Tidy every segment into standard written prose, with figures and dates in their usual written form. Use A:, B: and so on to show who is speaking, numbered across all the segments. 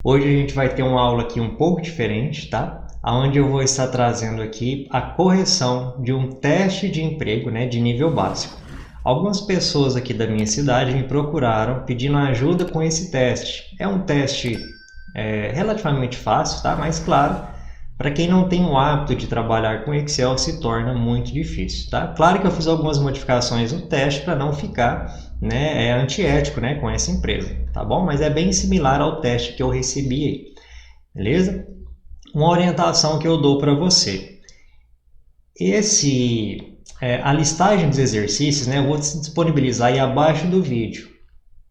A: Hoje a gente vai ter uma aula aqui um pouco diferente, tá? Onde eu vou estar trazendo aqui a correção de um teste de emprego, né, de nível básico. Algumas pessoas aqui da minha cidade me procuraram pedindo ajuda com esse teste. É um teste relativamente fácil, tá? Mas claro, para quem não tem o hábito de trabalhar com Excel, se torna muito difícil, tá? Claro que eu fiz algumas modificações no teste para não ficar, né, antiético, né, com essa empresa, tá bom? Mas é bem similar ao teste que eu recebi aí, beleza? Uma orientação que eu dou para você. A listagem dos exercícios, né, eu vou disponibilizar aí abaixo do vídeo.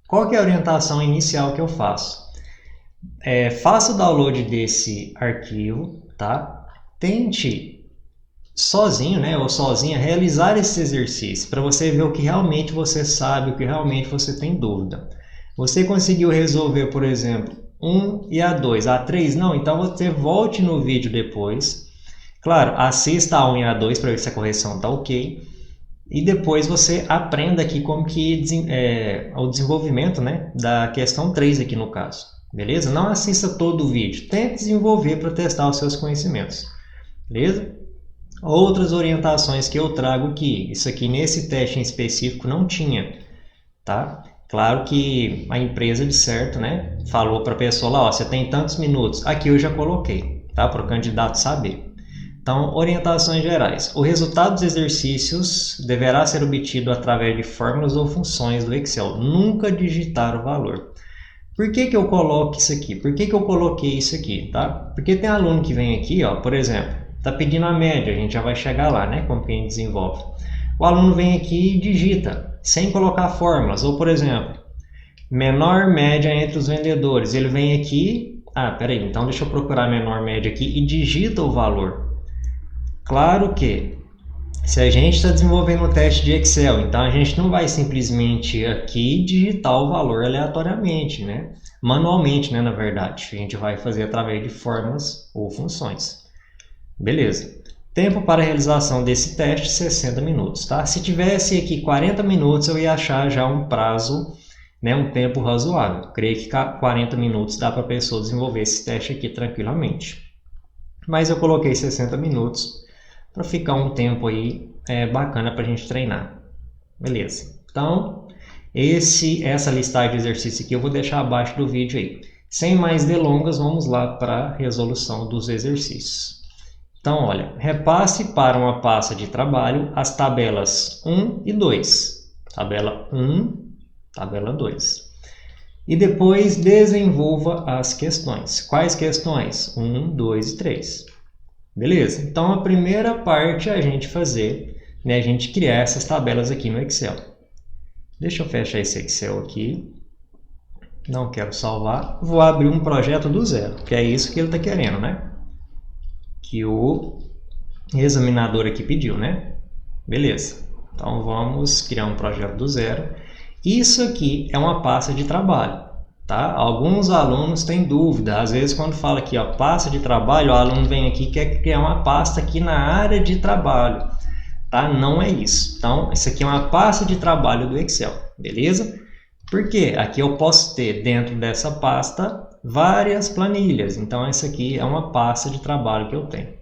A: Qual que é a orientação inicial que eu faço? Faça o download desse arquivo, tá? Tente sozinho, né, ou sozinha, realizar esse exercício para você ver o que realmente você sabe, o que realmente você tem dúvida. Você conseguiu resolver, por exemplo, 1 e a 2, a 3 não? Então você volte no vídeo depois. Claro, assista a 1 e a 2 para ver se a correção está ok. E depois você aprenda aqui como que o desenvolvimento, né, da questão 3 aqui no caso. Beleza? Não assista todo o vídeo. Tente desenvolver para testar os seus conhecimentos. Beleza? Outras orientações que eu trago que isso aqui nesse teste em específico não tinha, tá? Claro que a empresa de certo, né, falou para a pessoa lá, ó, você tem tantos minutos. Aqui eu já coloquei, tá? Para o candidato saber. Então, orientações gerais. O resultado dos exercícios deverá ser obtido através de fórmulas ou funções do Excel. Nunca digitar o valor. Por que eu coloco isso aqui? Por que eu coloquei isso aqui, tá? Porque tem aluno que vem aqui, ó, por exemplo, está pedindo a média, a gente já vai chegar lá, né, como que a gente desenvolve. O aluno vem aqui e digita, sem colocar fórmulas, ou por exemplo, menor média entre os vendedores. Ele vem aqui, peraí, então deixa eu procurar a menor média aqui e digita o valor. Claro que se a gente está desenvolvendo um teste de Excel, então a gente não vai simplesmente aqui digitar o valor aleatoriamente, né? Manualmente, né, na verdade. A gente vai fazer através de fórmulas ou funções. Beleza. Tempo para a realização desse teste, 60 minutos, tá? Se tivesse aqui 40 minutos, eu ia achar já um prazo, né, um tempo razoável. Creio que 40 minutos dá para a pessoa desenvolver esse teste aqui tranquilamente. Mas eu coloquei 60 minutos para ficar um tempo aí bacana para a gente treinar. Beleza. Então, essa listagem de exercício aqui eu vou deixar abaixo do vídeo aí. Sem mais delongas, vamos lá para a resolução dos exercícios. Então, olha, repasse para uma pasta de trabalho as tabelas 1 e 2. Tabela 1, tabela 2. E depois desenvolva as questões. Quais questões? 1, 2 e 3. Beleza? Então, a primeira parte é a gente fazer, né, a gente criar essas tabelas aqui no Excel. Deixa eu fechar esse Excel aqui. Não quero salvar. Vou abrir um projeto do zero, que é isso que ele está querendo, né? Que o examinador aqui pediu, né? Beleza. Então, vamos criar um projeto do zero. Isso aqui é uma pasta de trabalho. Tá? Alguns alunos têm dúvida, às vezes quando fala aqui, ó, pasta de trabalho, o aluno vem aqui e quer criar uma pasta aqui na área de trabalho, tá? Não é isso. Então, isso aqui é uma pasta de trabalho do Excel, beleza? Porque aqui eu posso ter dentro dessa pasta várias planilhas, então essa aqui é uma pasta de trabalho que eu tenho.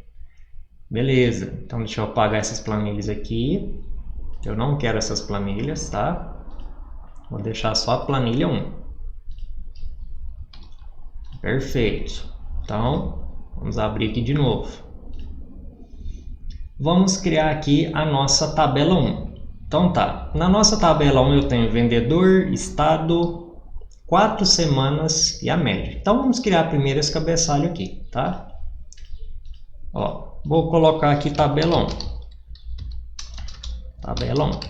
A: Beleza, então deixa eu apagar essas planilhas aqui, eu não quero essas planilhas, tá? Vou deixar só a planilha 1. Perfeito. Então, vamos abrir aqui de novo. Vamos criar aqui a nossa tabela 1. Então tá, na nossa tabela 1 eu tenho vendedor, estado, 4 semanas e a média. Então vamos criar primeiro esse cabeçalho aqui, tá? Ó, vou colocar aqui tabela 1. Tabela 1. Deixa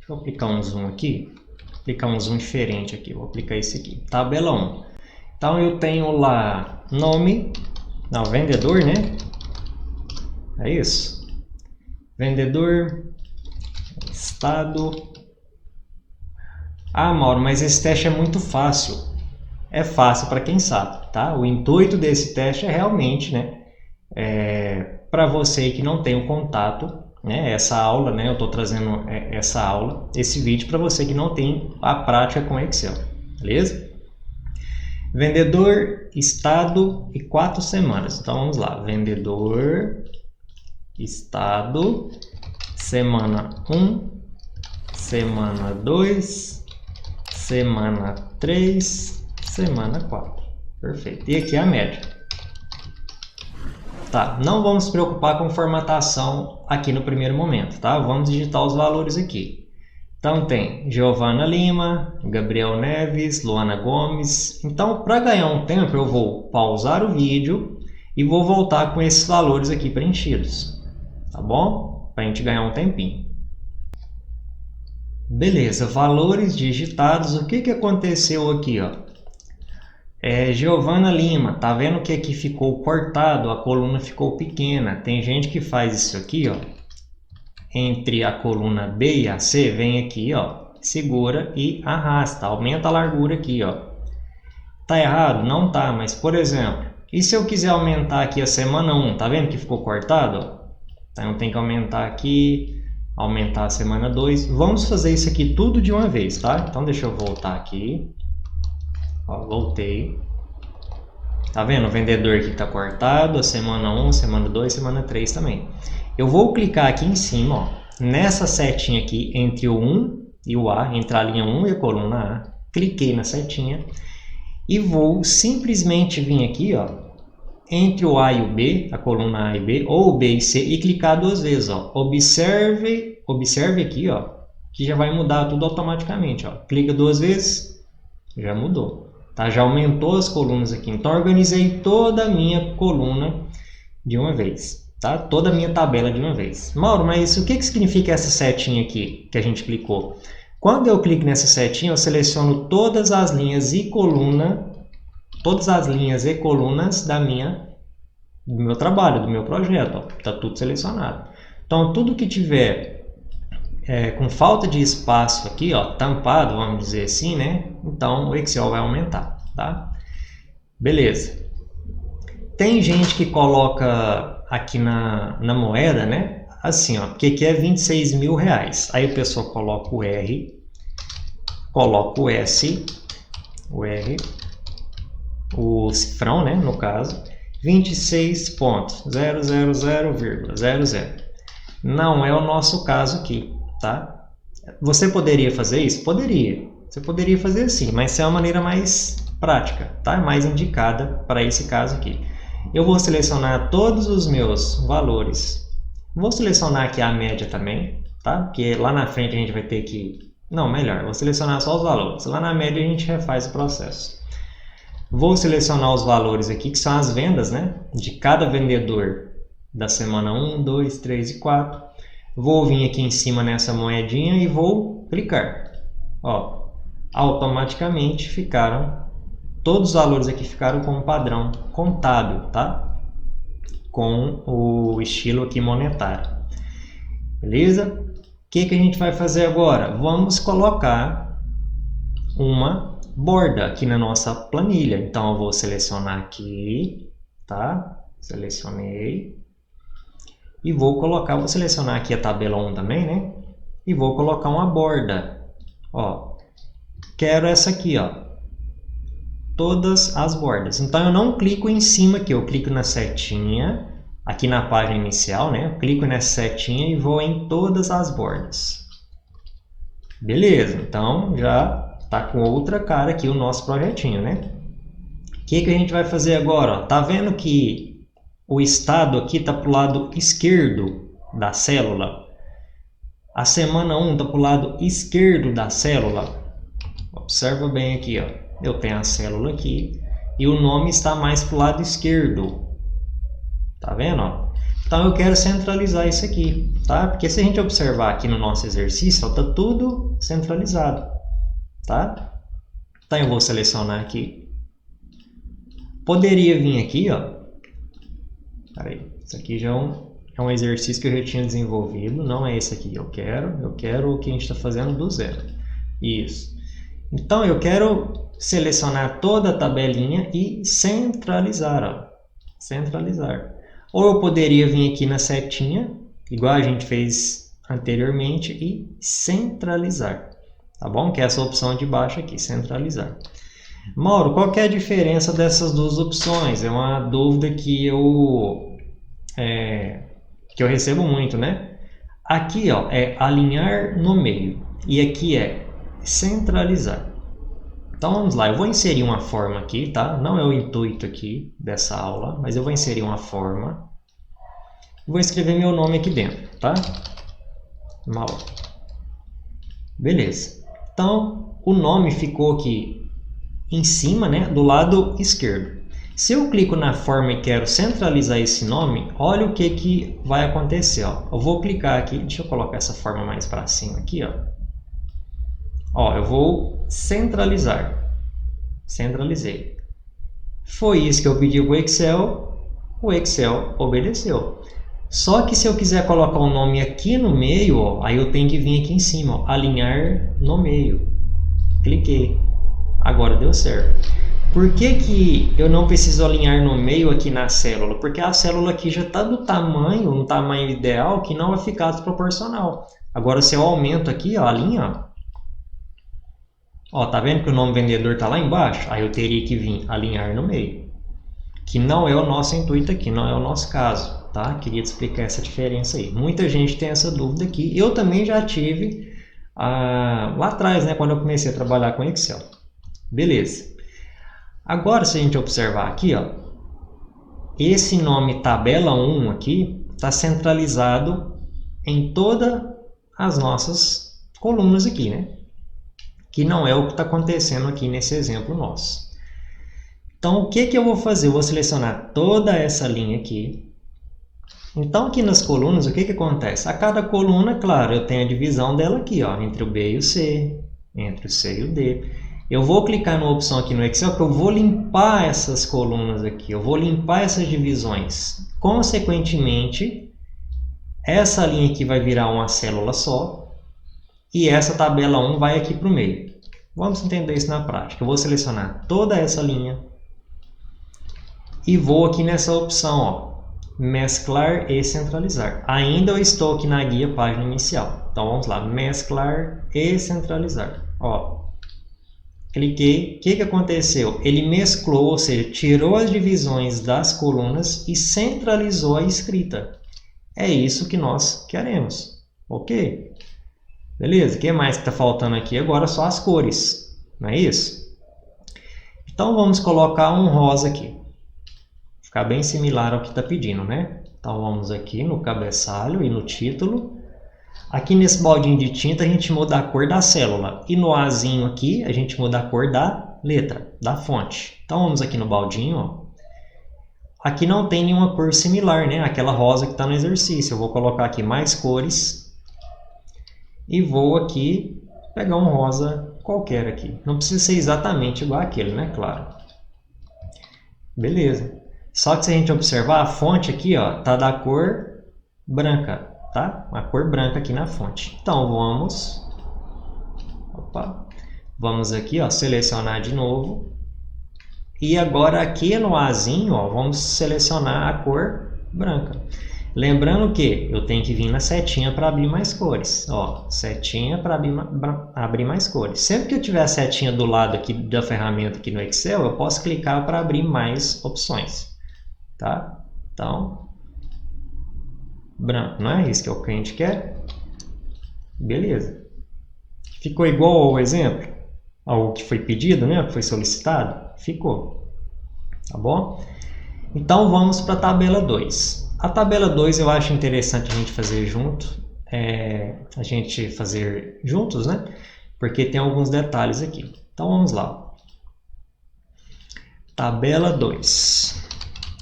A: eu aplicar um zoom aqui. Vou aplicar um zoom diferente aqui, vou aplicar esse aqui. Tabela 1. Então, eu tenho lá nome, não, vendedor, né? É isso. Vendedor, estado. Mauro, mas esse teste é muito fácil. É fácil para quem sabe, tá? O intuito desse teste é realmente, né? Para você que não tem o contato, né? Essa aula, né? Eu estou trazendo essa aula, esse vídeo para você que não tem a prática com Excel, beleza? Vendedor, estado e 4 semanas. Então vamos lá. Vendedor, estado, semana 1, semana 2, semana 3, semana 4. Perfeito. E aqui é a média. Tá, não vamos se preocupar com formatação aqui no primeiro momento, tá? Vamos digitar os valores aqui. Então tem Giovana Lima, Gabriel Neves, Luana Gomes. Então, para ganhar um tempo, eu vou pausar o vídeo e vou voltar com esses valores aqui preenchidos, tá bom? Para a gente ganhar um tempinho. Beleza, valores digitados. O que aconteceu aqui, ó? Giovana Lima, tá vendo que aqui ficou cortado, a coluna ficou pequena. Tem gente que faz isso aqui, ó. Entre a coluna B e a C, vem aqui, ó, segura e arrasta, aumenta a largura aqui, ó. Tá errado? Não tá, mas por exemplo, e se eu quiser aumentar aqui a semana 1, tá vendo que ficou cortado, ó? Então tem que aumentar aqui, aumentar a semana 2. Vamos fazer isso aqui tudo de uma vez, tá? Então deixa eu voltar aqui. Ó, voltei. Tá vendo? O vendedor aqui tá cortado, a semana 1, semana 2, semana 3 também. Eu vou clicar aqui em cima, ó, nessa setinha aqui, entre o 1 e o A, entre a linha 1 e a coluna A. Cliquei na setinha e vou simplesmente vir aqui, ó, entre o A e o B, a coluna A e B, ou o B e C, e clicar 2 vezes. Ó. Observe aqui, ó, que já vai mudar tudo automaticamente. Ó. Clica 2 vezes, já mudou. Tá? Já aumentou as colunas aqui. Então, organizei toda a minha coluna de uma vez. Tá? Toda a minha tabela de uma vez. Mauro, mas o que significa essa setinha aqui que a gente clicou? Quando eu clico nessa setinha, eu seleciono todas as linhas e colunas do meu trabalho, do meu projeto. Está tudo selecionado. Então, tudo que tiver com falta de espaço aqui, ó, tampado, vamos dizer assim, né? Então, o Excel vai aumentar, tá? Beleza. Tem gente que coloca aqui na moeda, né? Assim, ó, porque aqui é 26 mil reais. Aí a pessoa coloca o R, coloca o S, o R, o cifrão, né? No caso, 26.000,00. Não é o nosso caso aqui, tá? Você poderia fazer isso? Poderia. Você poderia fazer assim, mas essa é uma maneira mais prática, tá? Mais indicada para esse caso aqui. Eu vou selecionar todos os meus valores. Vou selecionar aqui a média também, tá? Porque lá na frente a gente vai ter que... Não, melhor, vou selecionar só os valores. Lá na média a gente refaz o processo. Vou selecionar os valores aqui, que são as vendas, né? De cada vendedor da semana 1, 2, 3 e 4. Vou vir aqui em cima nessa moedinha e vou clicar. Ó, automaticamente todos os valores aqui ficaram com o padrão contábil, tá? Com o estilo aqui monetário. Beleza? O que a gente vai fazer agora? Vamos colocar uma borda aqui na nossa planilha. Então, eu vou selecionar aqui, tá? Selecionei. E vou selecionar aqui a tabela 1 também, né? E vou colocar uma borda. Ó, quero essa aqui, ó. Todas as bordas. Então, eu não clico em cima aqui, eu clico na setinha, aqui na página inicial, né? Eu clico nessa setinha e vou em todas as bordas. Beleza, então já está com outra cara aqui o nosso projetinho, né? O que a gente vai fazer agora? Ó? Tá vendo que o estado aqui está para o lado esquerdo da célula? A semana 1 está para o lado esquerdo da célula. Observa bem aqui, ó. Eu tenho a célula aqui e o nome está mais para o lado esquerdo. Tá vendo? Ó? Então eu quero centralizar isso aqui, tá? Porque se a gente observar aqui no nosso exercício, está tudo centralizado, tá? Então eu vou selecionar aqui. Poderia vir aqui, ó. Peraí, isso aqui já é um exercício que eu já tinha desenvolvido, não é esse aqui que eu quero o que a gente está fazendo do zero. Isso. Então eu quero selecionar toda a tabelinha e centralizar, ó. Centralizar. Ou eu poderia vir aqui na setinha, igual a gente fez anteriormente, e centralizar. Tá bom? Que é essa opção de baixo aqui, centralizar. Mauro, qual que é a diferença dessas duas opções? É uma dúvida que eu recebo muito, né? Aqui, ó, é alinhar no meio e aqui é centralizar. Então vamos lá, eu vou inserir uma forma aqui, tá? Não é o intuito aqui dessa aula, mas eu vou inserir uma forma. Vou escrever meu nome aqui dentro, tá? Mauro. Beleza. Então o nome ficou aqui em cima, né, do lado esquerdo. Se eu clico na forma e quero centralizar esse nome, olha o que vai acontecer. Ó. Eu vou clicar aqui, deixa eu colocar essa forma mais para cima aqui. Ó, eu vou centralizar. Centralizei. Foi isso que eu pedi para o Excel obedeceu. Só que se eu quiser colocar o nome aqui no meio, ó, aí eu tenho que vir aqui em cima, ó, alinhar no meio. Cliquei. Agora deu certo. Por que eu não preciso alinhar no meio aqui na célula? Porque a célula aqui já está do tamanho, um tamanho ideal que não vai ficar desproporcional. Agora se eu aumento aqui, ó, a linha, ó, tá vendo que o nome vendedor está lá embaixo? Aí eu teria que vir alinhar no meio. Que não é o nosso intuito aqui, não é o nosso caso, tá? Queria te explicar essa diferença aí. Muita gente tem essa dúvida aqui. Eu também já tive lá atrás, né, quando eu comecei a trabalhar com Excel. Beleza. Agora, se a gente observar aqui, ó, esse nome tabela 1 aqui está centralizado em todas as nossas colunas aqui, né? Que não é o que está acontecendo aqui nesse exemplo nosso. Então, o que eu vou fazer? Eu vou selecionar toda essa linha aqui. Então, aqui nas colunas, o que acontece? A cada coluna, claro, eu tenho a divisão dela aqui, ó, entre o B e o C, entre o C e o D. Eu vou clicar na opção aqui no Excel que eu vou limpar essas colunas aqui, eu vou limpar essas divisões. Consequentemente, essa linha aqui vai virar uma célula só e essa tabela 1 vai aqui para o meio. Vamos entender isso na prática. Eu vou selecionar toda essa linha e vou aqui nessa opção, ó, mesclar e centralizar. Ainda eu estou aqui na guia página inicial. Então vamos lá, mesclar e centralizar. Ó. Cliquei, o que aconteceu? Ele mesclou, ou seja, tirou as divisões das colunas e centralizou a escrita. É isso que nós queremos, ok? Beleza, o que mais que está faltando aqui? Agora só as cores, não é isso? Então vamos colocar um rosa aqui. Ficar bem similar ao que está pedindo, né? Então vamos aqui no cabeçalho e no título. Aqui nesse baldinho de tinta a gente muda a cor da célula e no Azinho aqui a gente muda a cor da letra, da fonte. Então vamos aqui no baldinho, ó. Aqui não tem nenhuma cor similar, né? Aquela rosa que está no exercício. Eu vou colocar aqui mais cores e vou aqui pegar um rosa qualquer aqui. Não precisa ser exatamente igual àquele, né? Claro. Beleza. Só que se a gente observar a fonte aqui, ó, tá da cor branca. Tá? Uma cor branca aqui na fonte. Então vamos aqui, ó, selecionar de novo. E agora aqui no Azinho, ó, vamos selecionar a cor branca. Lembrando que eu tenho que vir na setinha para abrir mais cores. Ó, setinha para abrir mais cores. Sempre que eu tiver a setinha do lado aqui da ferramenta aqui no Excel, eu posso clicar para abrir mais opções. Tá? Então, branco, não é isso que é o que a gente quer? Beleza. Ficou igual ao exemplo? Ao que foi pedido, né? Ao que foi solicitado? Ficou. Tá bom? Então vamos para a tabela 2. A tabela 2 eu acho interessante a gente fazer junto. A gente fazer juntos, né? Porque tem alguns detalhes aqui. Então vamos lá. Tabela 2.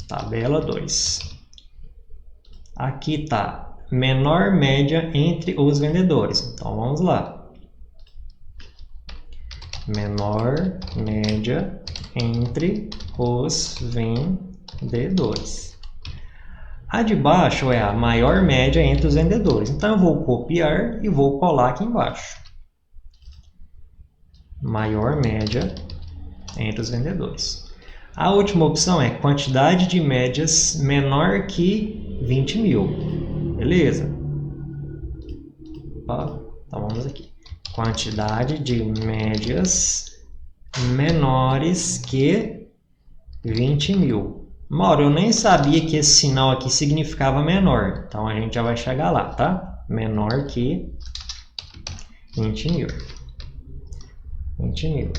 A: Tabela 2. Aqui está menor média entre os vendedores. Então vamos lá. Menor média entre os vendedores. A de baixo é a maior média entre os vendedores. Então eu vou copiar e vou colar aqui embaixo. Maior média entre os vendedores. A última opção é quantidade de médias menor que 20 mil. Beleza? Ó, então vamos aqui. Quantidade de médias menores que 20 mil. Mauro, eu nem sabia que esse sinal aqui significava menor. Então, a gente já vai chegar lá, tá? Menor que 20 mil. 20 mil.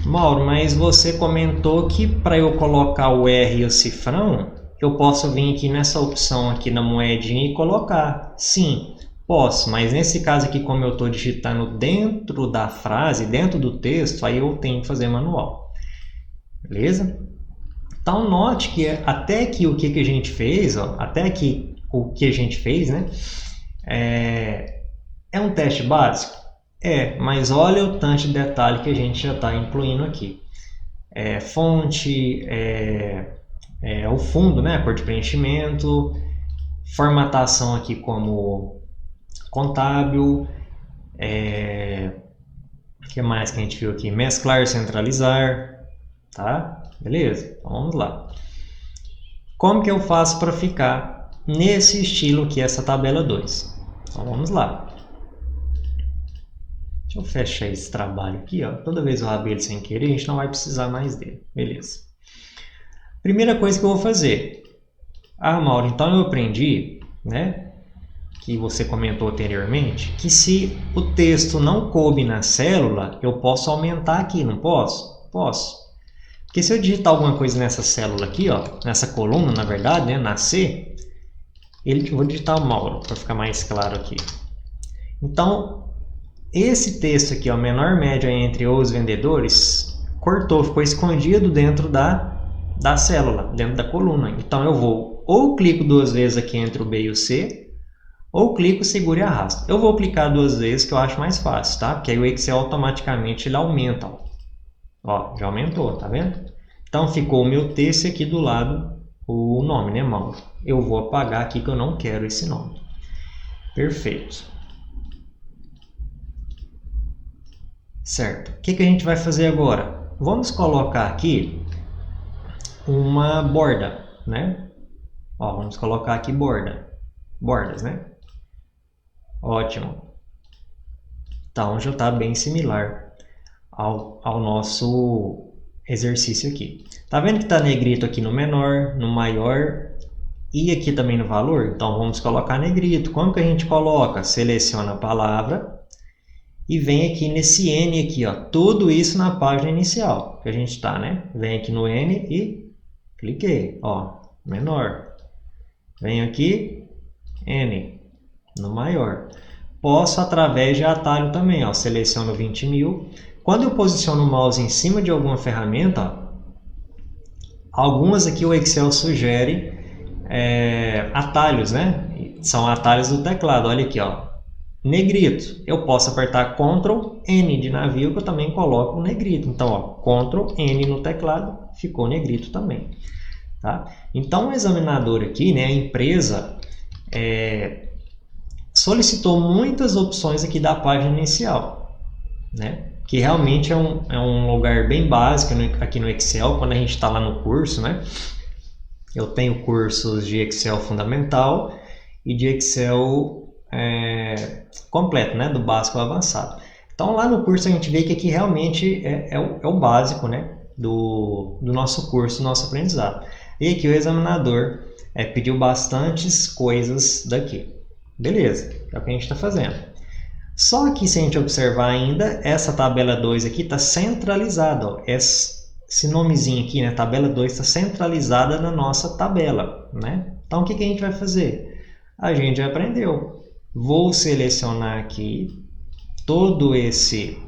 A: Mauro, mas você comentou que para eu colocar o R e o cifrão, eu posso vir aqui nessa opção aqui na moedinha e colocar. Sim, posso, mas nesse caso aqui, como eu estou digitando dentro da frase, dentro do texto, aí eu tenho que fazer manual. Beleza? Então, note que até aqui o que a gente fez, ó, até aqui o que a gente fez, né? É um teste básico? É, mas olha o tanto de detalhe que a gente já está incluindo aqui. Fonte, o fundo, né? A cor de preenchimento, formatação aqui como contábil, o que mais que a gente viu aqui? Mesclar, centralizar, tá? Beleza? Então vamos lá. Como que eu faço para ficar nesse estilo aqui, essa tabela 2? Então vamos lá. Deixa eu fechar esse trabalho aqui, ó. Toda vez eu abro ele sem querer, a gente não vai precisar mais dele. Beleza. Primeira coisa que eu vou fazer. Ah, Mauro, então eu aprendi, né? Que você comentou anteriormente, que se o texto não coube na célula, eu posso aumentar aqui, não posso? Posso. Porque se eu digitar alguma coisa nessa célula aqui, ó, nessa coluna, na verdade, né, na C, vou digitar o Mauro, para ficar mais claro aqui. Então, esse texto aqui, ó, menor média entre os vendedores, cortou, ficou escondido dentro da célula, dentro da coluna. Então, eu vou ou clico 2 vezes aqui entre o B e o C, ou clico, seguro e arrasto. Eu vou clicar 2 vezes, que eu acho mais fácil, tá? Porque aí o Excel automaticamente ele aumenta, ó. Ó, já aumentou, tá vendo? Então, ficou o meu texto aqui do lado, o nome, né, Mauro? Eu vou apagar aqui que eu não quero esse nome. Perfeito. Certo. O que a gente vai fazer agora? Vamos colocar aqui uma borda, né? Ó, vamos colocar aqui bordas, né? Ótimo. Então, já está bem similar ao nosso exercício aqui. Tá vendo que está negrito aqui no menor, no maior e aqui também no valor? Então, vamos colocar negrito. Como que a gente coloca? Seleciona a palavra e vem aqui nesse N aqui, ó. Tudo isso na página inicial que a gente está, né? Vem aqui no N e cliquei, ó, menor. Venho aqui, N, no maior. Posso através de atalho também, ó, seleciono 20 mil. Quando eu posiciono o mouse em cima de alguma ferramenta, ó, algumas aqui o Excel sugere atalhos, né? São atalhos do teclado, olha aqui, ó. Negrito, eu posso apertar Ctrl N de navio, que eu também coloco o negrito. Então, ó, Ctrl N no teclado, ficou negrito também. Tá? Então, o examinador aqui, né, a empresa, solicitou muitas opções aqui da página inicial, né? Que realmente é um lugar bem básico aqui no Excel, quando a gente está lá no curso, né? Eu tenho cursos de Excel fundamental e de Excel completo, né? Do básico ao avançado. Então, lá no curso a gente vê que aqui realmente é o básico, né? Do nosso curso, do nosso aprendizado. E aqui o examinador pediu bastantes coisas daqui. Beleza, é o que a gente está fazendo. Só que se a gente observar ainda, essa tabela 2 aqui está centralizada. Ó. Esse nomezinho aqui, né, tabela 2, está centralizada na nossa tabela. Né? Então, o que a gente vai fazer? A gente já aprendeu. Vou selecionar aqui todo esse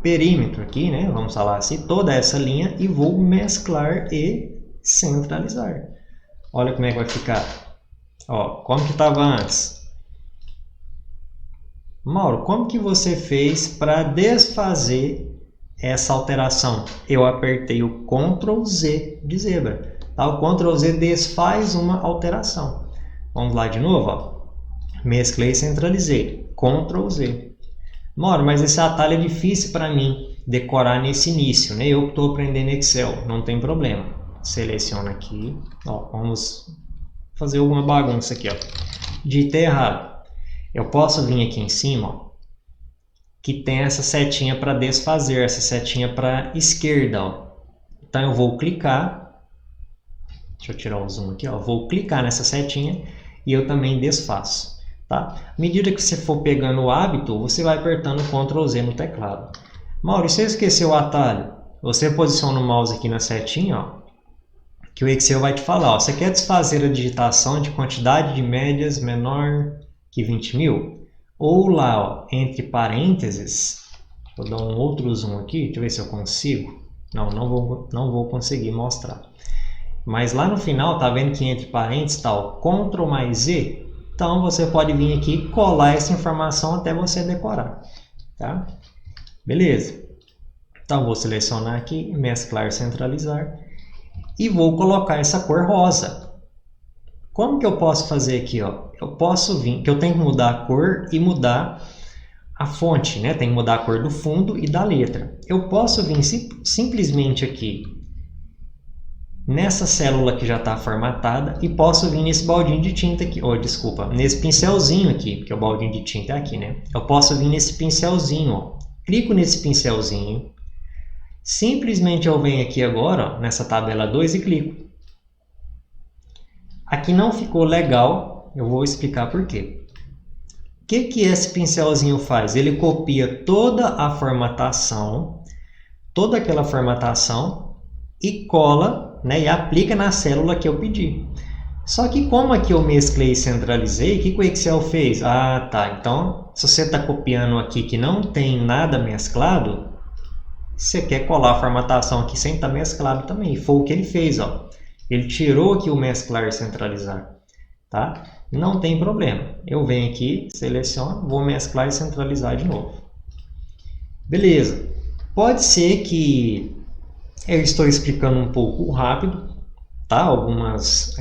A: perímetro aqui, né? Vamos falar assim, toda essa linha e vou mesclar e centralizar. Olha como é que vai ficar. Ó, como que estava antes? Mauro, como que você fez para desfazer essa alteração? Eu apertei o Ctrl Z de zebra. Tá? O Ctrl Z desfaz uma alteração. Vamos lá de novo. Ó. Mesclei e centralizei. Ctrl Z. Mauro, mas esse atalho é difícil para mim decorar nesse início. Né? Eu estou aprendendo Excel, não tem problema. Seleciona aqui. Ó, vamos fazer alguma bagunça aqui. Ó. Digitei errado. Eu posso vir aqui em cima, ó, que tem essa setinha para desfazer, essa setinha para esquerda, ó. Então eu vou clicar, deixa eu tirar o zoom aqui, ó. Vou clicar nessa setinha e eu também desfaço, tá? À medida que você for pegando o hábito, você vai apertando Ctrl Z no teclado. Maurício, se você esqueceu o atalho, você posiciona o mouse aqui na setinha, ó, que o Excel vai te falar, ó, você quer desfazer a digitação de quantidade de médias menor que 20.000? Ou lá, ó, entre parênteses, vou dar um outro zoom aqui, deixa eu ver se eu consigo. Não vou conseguir mostrar. Mas lá no final, tá vendo que entre parênteses tá o Ctrl mais Z? Então você pode vir aqui e colar essa informação até você decorar, tá? Beleza. Então vou selecionar aqui, mesclar, centralizar e vou colocar essa cor rosa. Como que eu posso fazer aqui, ó? Eu posso vir, que eu tenho que mudar a cor e mudar a fonte, né? Tem que mudar a cor do fundo e da letra. Eu posso vir simplesmente aqui nessa célula que já está formatada e posso vir nesse baldinho de tinta aqui, ou desculpa, nesse pincelzinho aqui, porque o baldinho de tinta é aqui, né? Eu posso vir nesse pincelzinho, ó. Clico nesse pincelzinho, simplesmente eu venho aqui agora, ó, nessa tabela 2 e clico. Aqui não ficou legal, eu vou explicar por quê. O que esse pincelzinho faz? Ele copia toda a formatação, toda aquela formatação e cola, né, e aplica na célula que eu pedi. Só que como aqui eu mesclei e centralizei, o que o Excel fez? Ah, tá, então se você está copiando aqui que não tem nada mesclado, você quer colar a formatação aqui sem estar mesclado também. E foi o que ele fez, ó. Ele tirou aqui o mesclar e centralizar, tá? Não tem problema. Eu venho aqui, seleciono, vou mesclar e centralizar de novo. Beleza. Pode ser que eu estou explicando um pouco rápido, tá? Algumas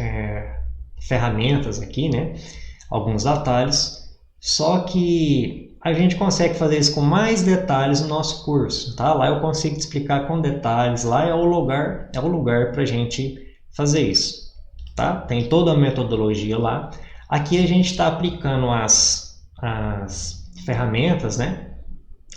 A: ferramentas aqui, né? Alguns atalhos. Só que a gente consegue fazer isso com mais detalhes no nosso curso, tá? Lá eu consigo te explicar com detalhes. Lá é o lugar para a gente fazer isso, tá? Tem toda a metodologia lá. Aqui a gente está aplicando as ferramentas, né?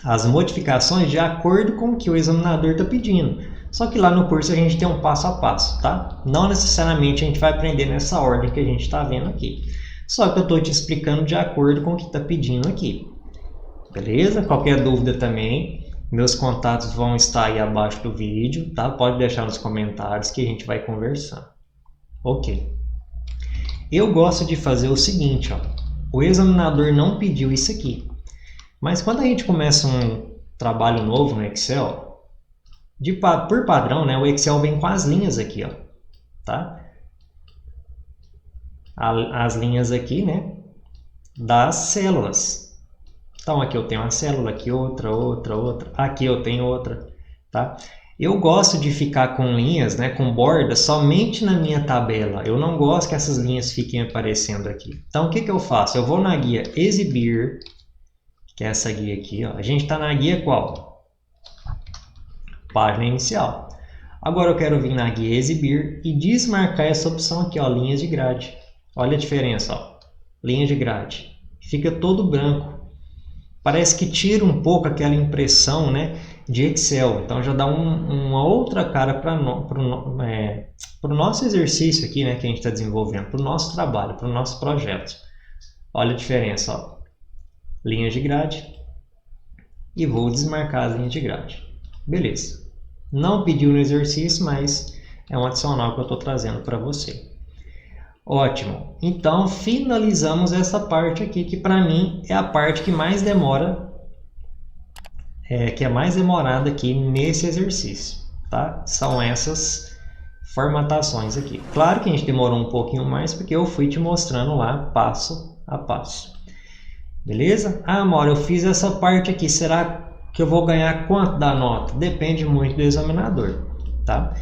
A: As modificações de acordo com o que o examinador está pedindo. Só que lá no curso a gente tem um passo a passo, tá? Não necessariamente a gente vai aprender nessa ordem que a gente está vendo aqui. Só que eu estou te explicando de acordo com o que está pedindo aqui. Beleza? Qualquer dúvida também, meus contatos vão estar aí abaixo do vídeo, tá? Pode deixar nos comentários que a gente vai conversando. Ok. Eu gosto de fazer o seguinte, ó. O examinador não pediu isso aqui. Mas quando a gente começa um trabalho novo no Excel, por padrão, né, o Excel vem com as linhas aqui, ó, tá? As linhas aqui, né, das células. Então aqui eu tenho uma célula, aqui outra, aqui eu tenho outra, tá? Eu gosto de ficar com linhas, né, com bordas somente na minha tabela. Eu não gosto que essas linhas fiquem aparecendo aqui. Então o que eu faço? Eu vou na guia Exibir, que é essa guia aqui, ó. A gente está na guia qual? Página inicial. Agora eu quero vir na guia Exibir e desmarcar essa opção aqui, ó, linhas de grade. Olha a diferença, ó. Linha de grade. Fica todo branco. Parece que tira um pouco aquela impressão, né, de Excel. Então já dá uma outra cara para o nosso exercício aqui, né, que a gente está desenvolvendo, para o nosso trabalho, para o nosso projeto. Olha a diferença, ó. Linhas de grade. E vou desmarcar as linhas de grade. Beleza. Não pediu no exercício, mas é um adicional que eu estou trazendo para você. Ótimo. Então, finalizamos essa parte aqui, que para mim é a parte que mais demora, que é mais demorada aqui nesse exercício, tá? São essas formatações aqui. Claro que a gente demorou um pouquinho mais, porque eu fui te mostrando lá passo a passo. Beleza? Ah, Mauro, eu fiz essa parte aqui, será que eu vou ganhar quanto da nota? Depende muito do examinador, tá?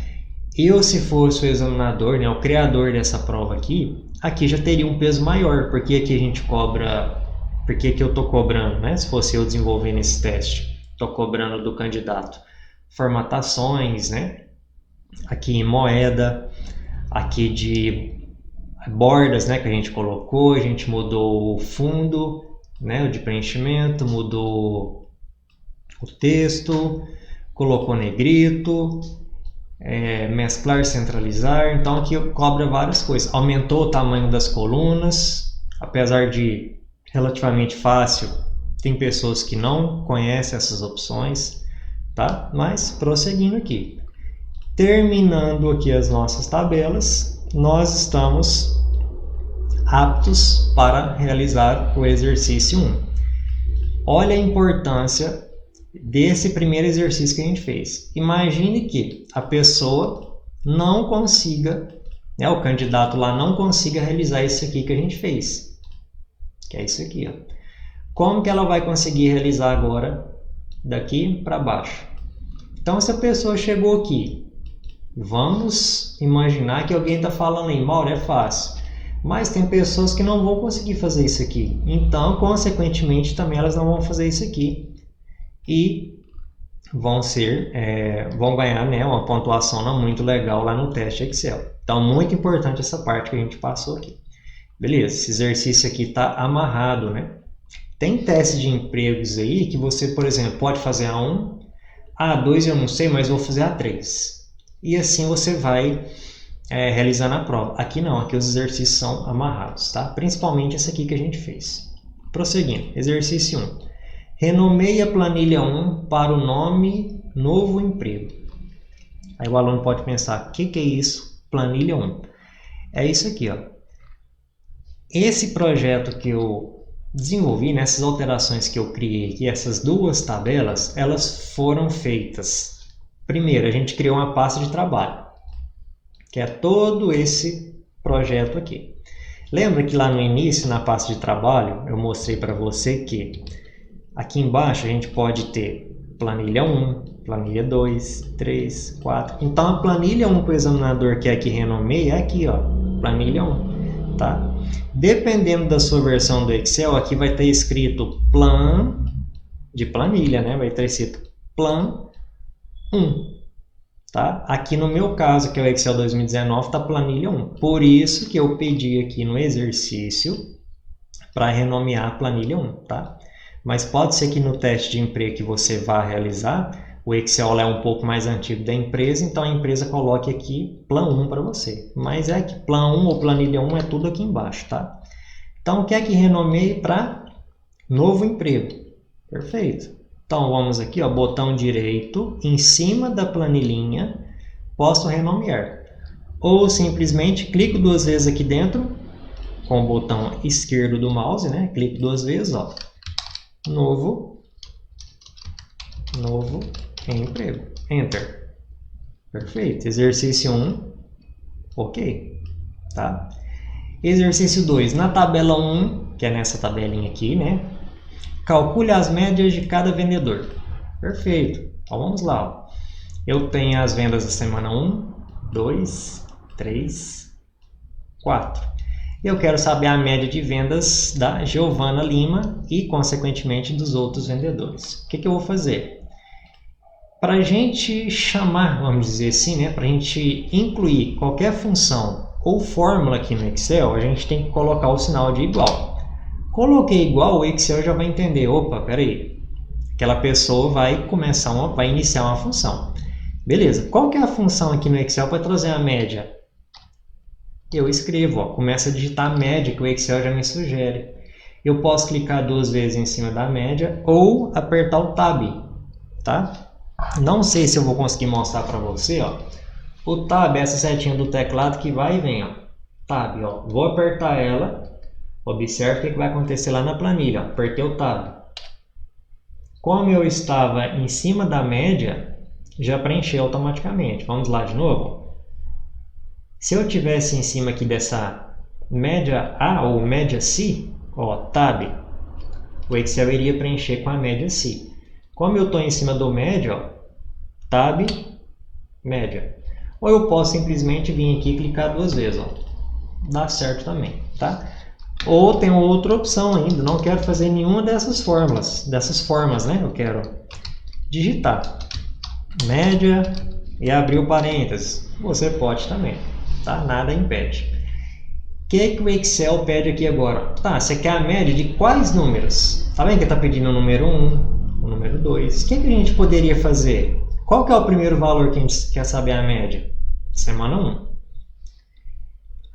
A: Eu, se fosse o examinador, né, o criador dessa prova aqui já teria um peso maior, porque aqui a gente cobra, porque que eu estou cobrando, né? Se fosse eu desenvolvendo esse teste, estou cobrando do candidato formatações, né? Aqui em moeda, aqui de bordas, né, que a gente colocou, a gente mudou o fundo, né, o de preenchimento, mudou o texto, colocou negrito, mesclar, centralizar. Então aqui cobra várias coisas. Aumentou o tamanho das colunas, apesar de relativamente fácil, tem pessoas que não conhecem essas opções, tá? Mas prosseguindo aqui. Terminando aqui as nossas tabelas, nós estamos aptos para realizar o exercício 1. Olha a importância desse primeiro exercício que a gente fez. Imagine que a pessoa não consiga, o candidato lá não consiga realizar isso aqui que a gente fez, que é isso aqui, ó. Como que ela vai conseguir realizar agora daqui para baixo? Então, se a pessoa chegou aqui, vamos imaginar que alguém está falando aí, Mauro, é fácil. Mas tem pessoas que não vão conseguir fazer isso aqui. Então, consequentemente, também elas não vão fazer isso aqui. E vão ganhar, né, uma pontuação não muito legal lá no teste Excel. Então, muito importante essa parte que a gente passou aqui. Beleza, esse exercício aqui está amarrado, né? Tem teste de empregos aí que você, por exemplo, pode fazer A1, A2 eu não sei, mas vou fazer A3. E assim você vai realizando a prova. Aqui não, aqui os exercícios são amarrados, tá? Principalmente esse aqui que a gente fez. Prosseguindo, exercício 1. Renomeie a planilha 1 para o nome novo emprego. Aí o aluno pode pensar, o que é isso? Planilha 1. É isso aqui, ó. Esse projeto que eu desenvolvi, nessas alterações que eu criei aqui, essas duas tabelas, elas foram feitas. Primeiro, a gente criou uma pasta de trabalho, que é todo esse projeto aqui. Lembra que lá no início, na pasta de trabalho, eu mostrei para você que aqui embaixo a gente pode ter planilha 1, planilha 2, 3, 4. Então a planilha 1 que o examinador quer que renomeie é aqui, ó, planilha 1, tá? Dependendo da sua versão do Excel, aqui vai ter escrito plan de planilha, né? Vai ter escrito plan 1. Tá? Aqui no meu caso, que é o Excel 2019, está planilha 1. Por isso que eu pedi aqui no exercício para renomear a planilha 1. Tá? Mas pode ser que no teste de emprego que você vá realizar, o Excel é um pouco mais antigo da empresa, então a empresa coloque aqui plan 1 para você. Mas é que plan 1 ou planilha 1 é tudo aqui embaixo. Tá? Então, quer que renomeie para novo emprego. Perfeito. Então, vamos aqui, ó, botão direito, em cima da planilhinha, posso renomear. Ou simplesmente clico duas vezes aqui dentro, com o botão esquerdo do mouse, né? Clico duas vezes, ó. Novo emprego. Enter. Perfeito. Exercício 1, ok. Tá? Exercício 2, na tabela 1, que é nessa tabelinha aqui, né? Calcule as médias de cada vendedor. Perfeito. Então vamos lá. Ó. Eu tenho as vendas da semana 1, 2, 3, 4. Eu quero saber a média de vendas da Giovana Lima e, consequentemente, dos outros vendedores. O que eu vou fazer? Para a gente chamar, vamos dizer assim, né? Para a gente incluir qualquer função ou fórmula aqui no Excel, a gente tem que colocar o sinal de igual. Coloquei igual, o Excel já vai entender, opa, peraí, aquela pessoa vai iniciar uma função. Beleza, qual que é a função aqui no Excel para trazer a média? Eu escrevo, ó, começa a digitar a média que o Excel já me sugere. Eu posso clicar duas vezes em cima da média ou apertar o Tab, tá? Não sei se eu vou conseguir mostrar para você, ó. O Tab é essa setinha do teclado que vai e vem, ó. Tab, ó, vou apertar ela. Observe o que vai acontecer lá na planilha. Apertei o Tab. Como eu estava em cima da média, já preencheu automaticamente. Vamos lá de novo. Se eu tivesse em cima aqui dessa média A ou média C, ó, Tab, o Excel iria preencher com a média C. Como eu estou em cima do média, ó, Tab, média. Ou eu posso simplesmente vir aqui e clicar duas vezes. Ó. Dá certo também, tá? Ou tem outra opção ainda, não quero fazer nenhuma dessas formas, né? Eu quero digitar média e abrir o parênteses. Você pode também, tá? Nada impede. O que o Excel pede aqui agora? Tá, você quer a média de quais números? Tá vendo que está pedindo o número 1, o número 2. O que a gente poderia fazer? Qual que é o primeiro valor que a gente quer saber a média? Semana 1.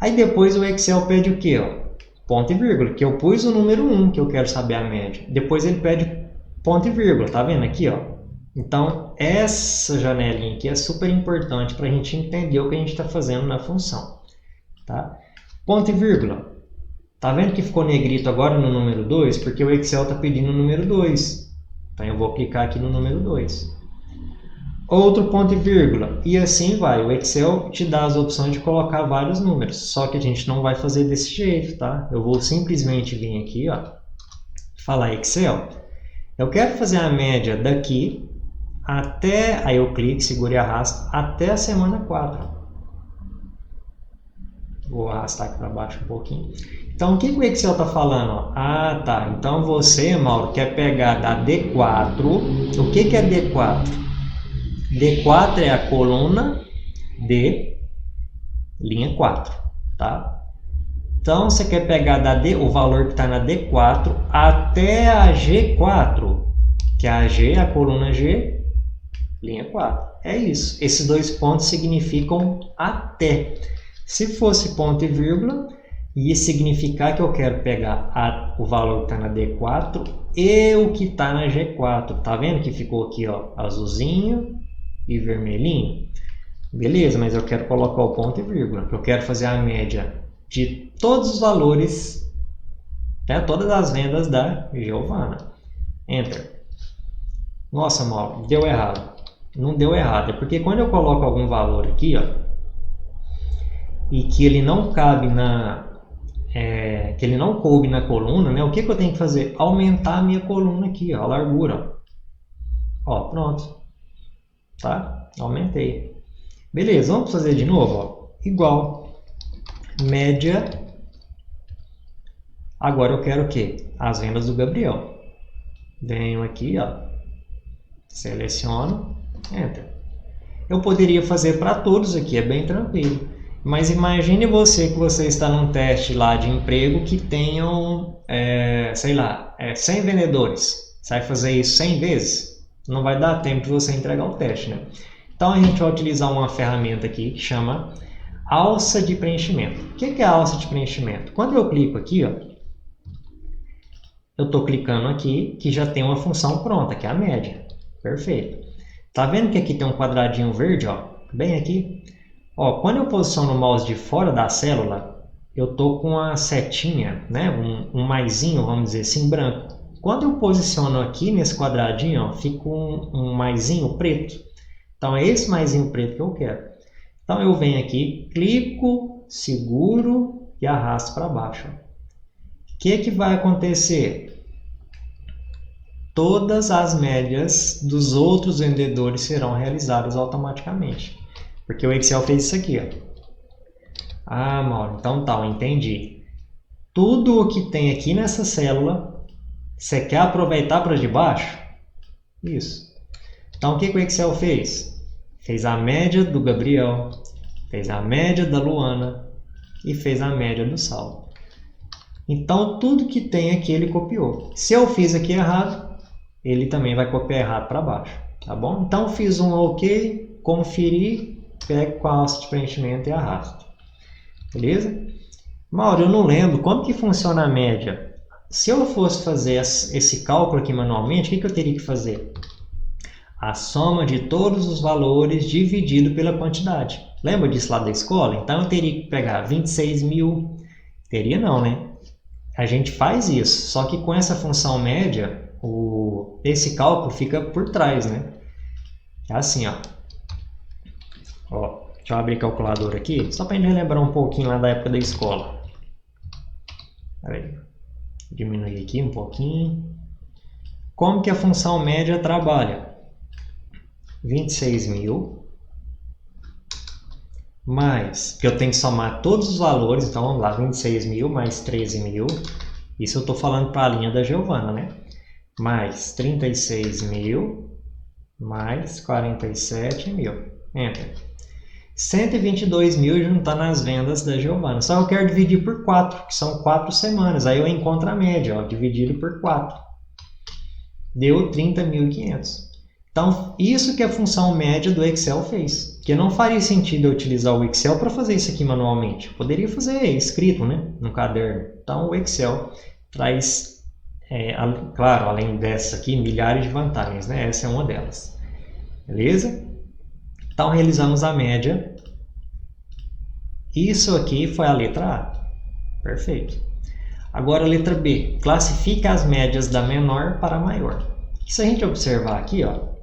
A: Aí depois o Excel pede o quê? Ó? Ponto e vírgula, que eu pus o número 1 que eu quero saber a média. Depois ele pede ponto e vírgula, tá vendo aqui? Ó? Então, essa janelinha aqui é super importante para a gente entender o que a gente está fazendo na função. Tá? Ponto e vírgula. Tá vendo que ficou negrito agora no número 2? Porque o Excel está pedindo o número 2. Então, eu vou clicar aqui no número 2. Outro ponto e vírgula. E assim vai. O Excel te dá as opções de colocar vários números. Só que a gente não vai fazer desse jeito, tá? Eu vou simplesmente vir aqui, ó, falar Excel. Eu quero fazer a média daqui até... Aí eu clico, seguro e arrasto até a semana 4. Vou arrastar aqui para baixo um pouquinho. Então, o que o Excel está falando? Ah, tá. Então, você, Mauro, quer pegar da D4. O que é D4? D4 é a coluna D, linha 4. Tá? Então, você quer pegar da D, o valor que está na D4 até a G4. Que a G é a coluna G, linha 4. É isso. Esses dois pontos significam até. Se fosse ponto e vírgula, ia significar que eu quero pegar o valor que está na D4 e o que está na G4. Tá vendo que ficou aqui, ó, azulzinho e vermelhinho? Beleza, mas eu quero colocar o ponto e vírgula, porque eu quero fazer a média de todos os valores, né, todas as vendas da Giovana. Enter. Nossa, Mauro, deu errado. Não deu errado, é porque quando eu coloco algum valor aqui, ó, e que ele não cabe que ele não coube na coluna, né? O que eu tenho que fazer? Aumentar a minha coluna aqui, ó, a largura. Ó, pronto. Tá? Aumentei. Beleza, vamos fazer de novo, ó. Igual. Média. Agora eu quero o quê? As vendas do Gabriel. Venho aqui, ó. Seleciono. Enter. Eu poderia fazer para todos aqui, é bem tranquilo. Mas imagine você que você está num teste lá de emprego que tenham, sei lá, 100 vendedores. Você vai fazer isso 100 vezes? Não vai dar tempo de você entregar o teste, né? Então a gente vai utilizar uma ferramenta aqui que chama alça de preenchimento. O que é a alça de preenchimento? Quando eu clico aqui, ó, eu estou clicando aqui que já tem uma função pronta, que é a média. Perfeito. Tá vendo que aqui tem um quadradinho verde, ó, bem aqui? Ó, quando eu posiciono o mouse de fora da célula, eu estou com a setinha, né, um maisinho, vamos dizer assim, branco. Quando eu posiciono aqui nesse quadradinho, ó, fica um maisinho preto. Então, é esse maisinho preto que eu quero. Então, eu venho aqui, clico, seguro e arrasto para baixo. O que vai acontecer? Todas as médias dos outros vendedores serão realizadas automaticamente. Porque o Excel fez isso aqui, ó. Ah, Mauro, então tá, eu entendi. Tudo o que tem aqui nessa célula, você quer aproveitar para de baixo? Isso. Então, o que o Excel fez? Fez a média do Gabriel, fez a média da Luana e fez a média do Saulo. Então, tudo que tem aqui ele copiou. Se eu fiz aqui errado, ele também vai copiar errado para baixo. Tá bom? Então, fiz um OK, conferi. Pego com a alça de preenchimento e arrasto. Beleza? Mauro, eu não lembro como que funciona a média. Se eu fosse fazer esse cálculo aqui manualmente, o que eu teria que fazer? A soma de todos os valores dividido pela quantidade. Lembra disso lá da escola? Então eu teria que pegar 26 mil. Teria não, né? A gente faz isso, só que com essa função média, esse cálculo fica por trás, né? É assim, ó. Ó, deixa eu abrir a calculadora aqui, só para a gente relembrar um pouquinho lá da época da escola. Aí, diminuir aqui um pouquinho. Como que a função média trabalha? 26 mil mais, que eu tenho que somar todos os valores, então vamos lá, 26 mil mais 13 mil. Isso eu estou falando para a linha da Giovana, né? Mais 36 mil mais 47 mil. Enter. 122 mil juntando as vendas da Giovana. Só eu quero dividir por 4, que são 4 semanas. Aí eu encontro a média, ó, dividido por 4. deu 30.500. Então, isso que a função média do Excel fez. Porque não faria sentido eu utilizar o Excel para fazer isso aqui manualmente. Eu poderia fazer escrito, né, no caderno. Então, o Excel traz, claro, além dessa aqui, milhares de vantagens, né? Essa é uma delas. Beleza? Então, realizamos a média. Isso aqui foi a letra A. Perfeito. Agora a letra B. Classifica as médias da menor para a maior. Se a gente observar aqui, ó,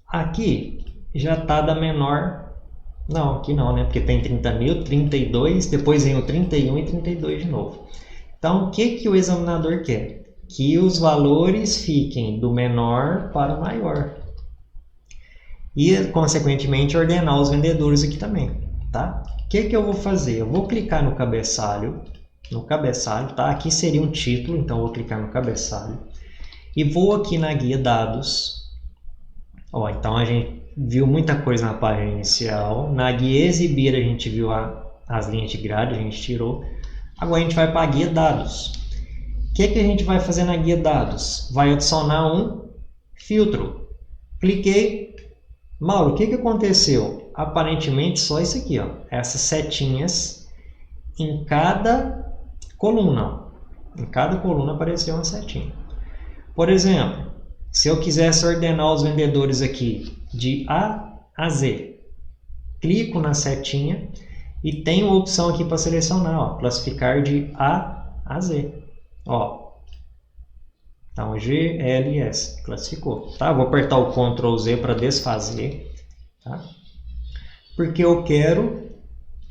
A: aqui já está da menor. Não, aqui não, né? Porque tem 30.000, 32, depois vem o 31 e 32 de novo. Então, o que o examinador quer? Que os valores fiquem do menor para o maior. E, consequentemente, ordenar os vendedores aqui também, tá? O que eu vou fazer? Eu vou clicar no cabeçalho, tá? Aqui seria um título, então eu vou clicar no cabeçalho. E vou aqui na guia dados. Ó, então a gente viu muita coisa na página inicial. Na guia exibir a gente viu as linhas de grade, a gente tirou. Agora a gente vai para a guia dados. O que a gente vai fazer na guia dados? Vai adicionar um filtro. Cliquei. Mauro, o que aconteceu? Aparentemente só isso aqui, ó. Essas setinhas em cada coluna. Em cada coluna apareceu uma setinha. Por exemplo, se eu quisesse ordenar os vendedores aqui de A a Z, clico na setinha e tenho a opção aqui para selecionar, ó, classificar de A a Z. Ó. Então, G, L e S, classificou. Tá? Vou apertar o Ctrl Z para desfazer. Tá? Porque eu quero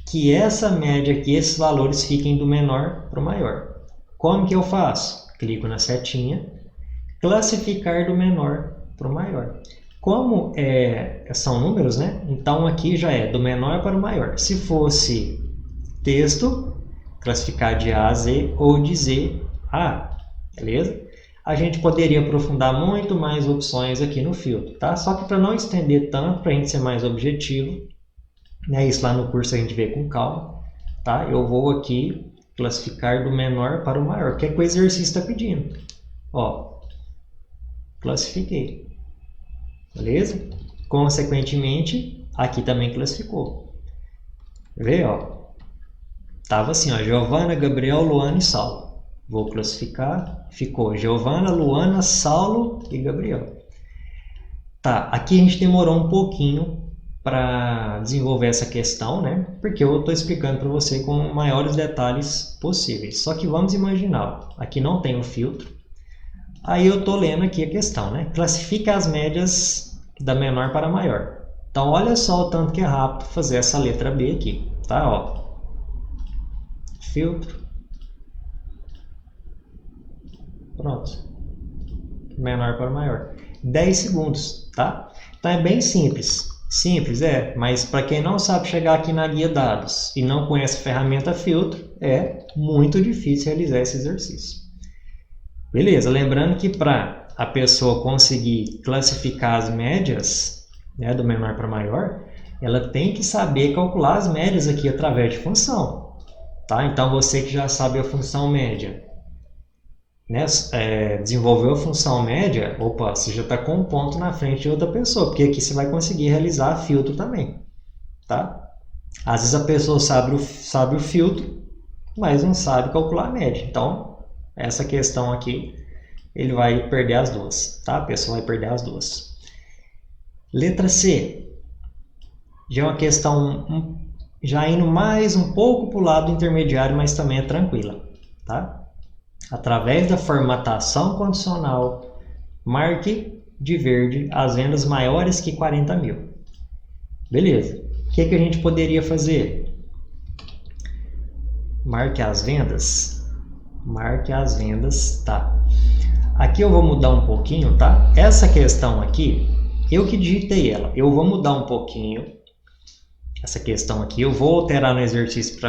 A: que essa média aqui, esses valores fiquem do menor para o maior. Como que eu faço? Clico na setinha, classificar do menor para o maior. Como são números, né? Então aqui já é do menor para o maior. Se fosse texto, classificar de A a Z ou de Z a A, beleza? A gente poderia aprofundar muito mais opções aqui no filtro, tá? Só que para não estender tanto, para a gente ser mais objetivo, né? Isso lá no curso a gente vê com calma, tá? Eu vou aqui classificar do menor para o maior, que é o que o exercício está pedindo. Ó, classifiquei, beleza? Consequentemente, aqui também classificou. Vê, ó, tava assim, ó, Giovana, Gabriel, Luana e Saulo. Vou classificar, ficou Giovana, Luana, Saulo e Gabriel. Tá, aqui a gente demorou um pouquinho para desenvolver essa questão, né? Porque eu estou explicando para você com maiores detalhes possíveis. Só que vamos imaginar, aqui não tem o filtro. Aí eu estou lendo aqui a questão, né? Classifica as médias da menor para a maior. Então, olha só o tanto que é rápido fazer essa letra B aqui, tá? Ó. Filtro. Pronto. Menor para maior. 10 segundos, tá? Então é bem simples. Simples, mas para quem não sabe chegar aqui na guia dados e não conhece a ferramenta filtro, é muito difícil realizar esse exercício. Beleza, lembrando que para a pessoa conseguir classificar as médias, né, do menor para maior, ela tem que saber calcular as médias aqui através de função. Tá? Então você que já sabe a função média, né, desenvolveu a função média, opa, você já está com um ponto na frente de outra pessoa, porque aqui você vai conseguir realizar filtro também, tá? Às vezes a pessoa sabe o filtro, mas não sabe calcular a média. Então, essa questão aqui, ele vai perder as duas, tá? A pessoa vai perder as duas. Letra C, já é uma questão já indo mais um pouco para o lado intermediário, mas também é tranquila, tá? Através da formatação condicional, marque de verde as vendas maiores que 40.000. Beleza. O que a gente poderia fazer? Marque as vendas. Marque as vendas, tá? Aqui eu vou mudar um pouquinho, tá? Essa questão aqui, eu que digitei ela. Eu vou mudar um pouquinho essa questão aqui. Eu vou alterar no exercício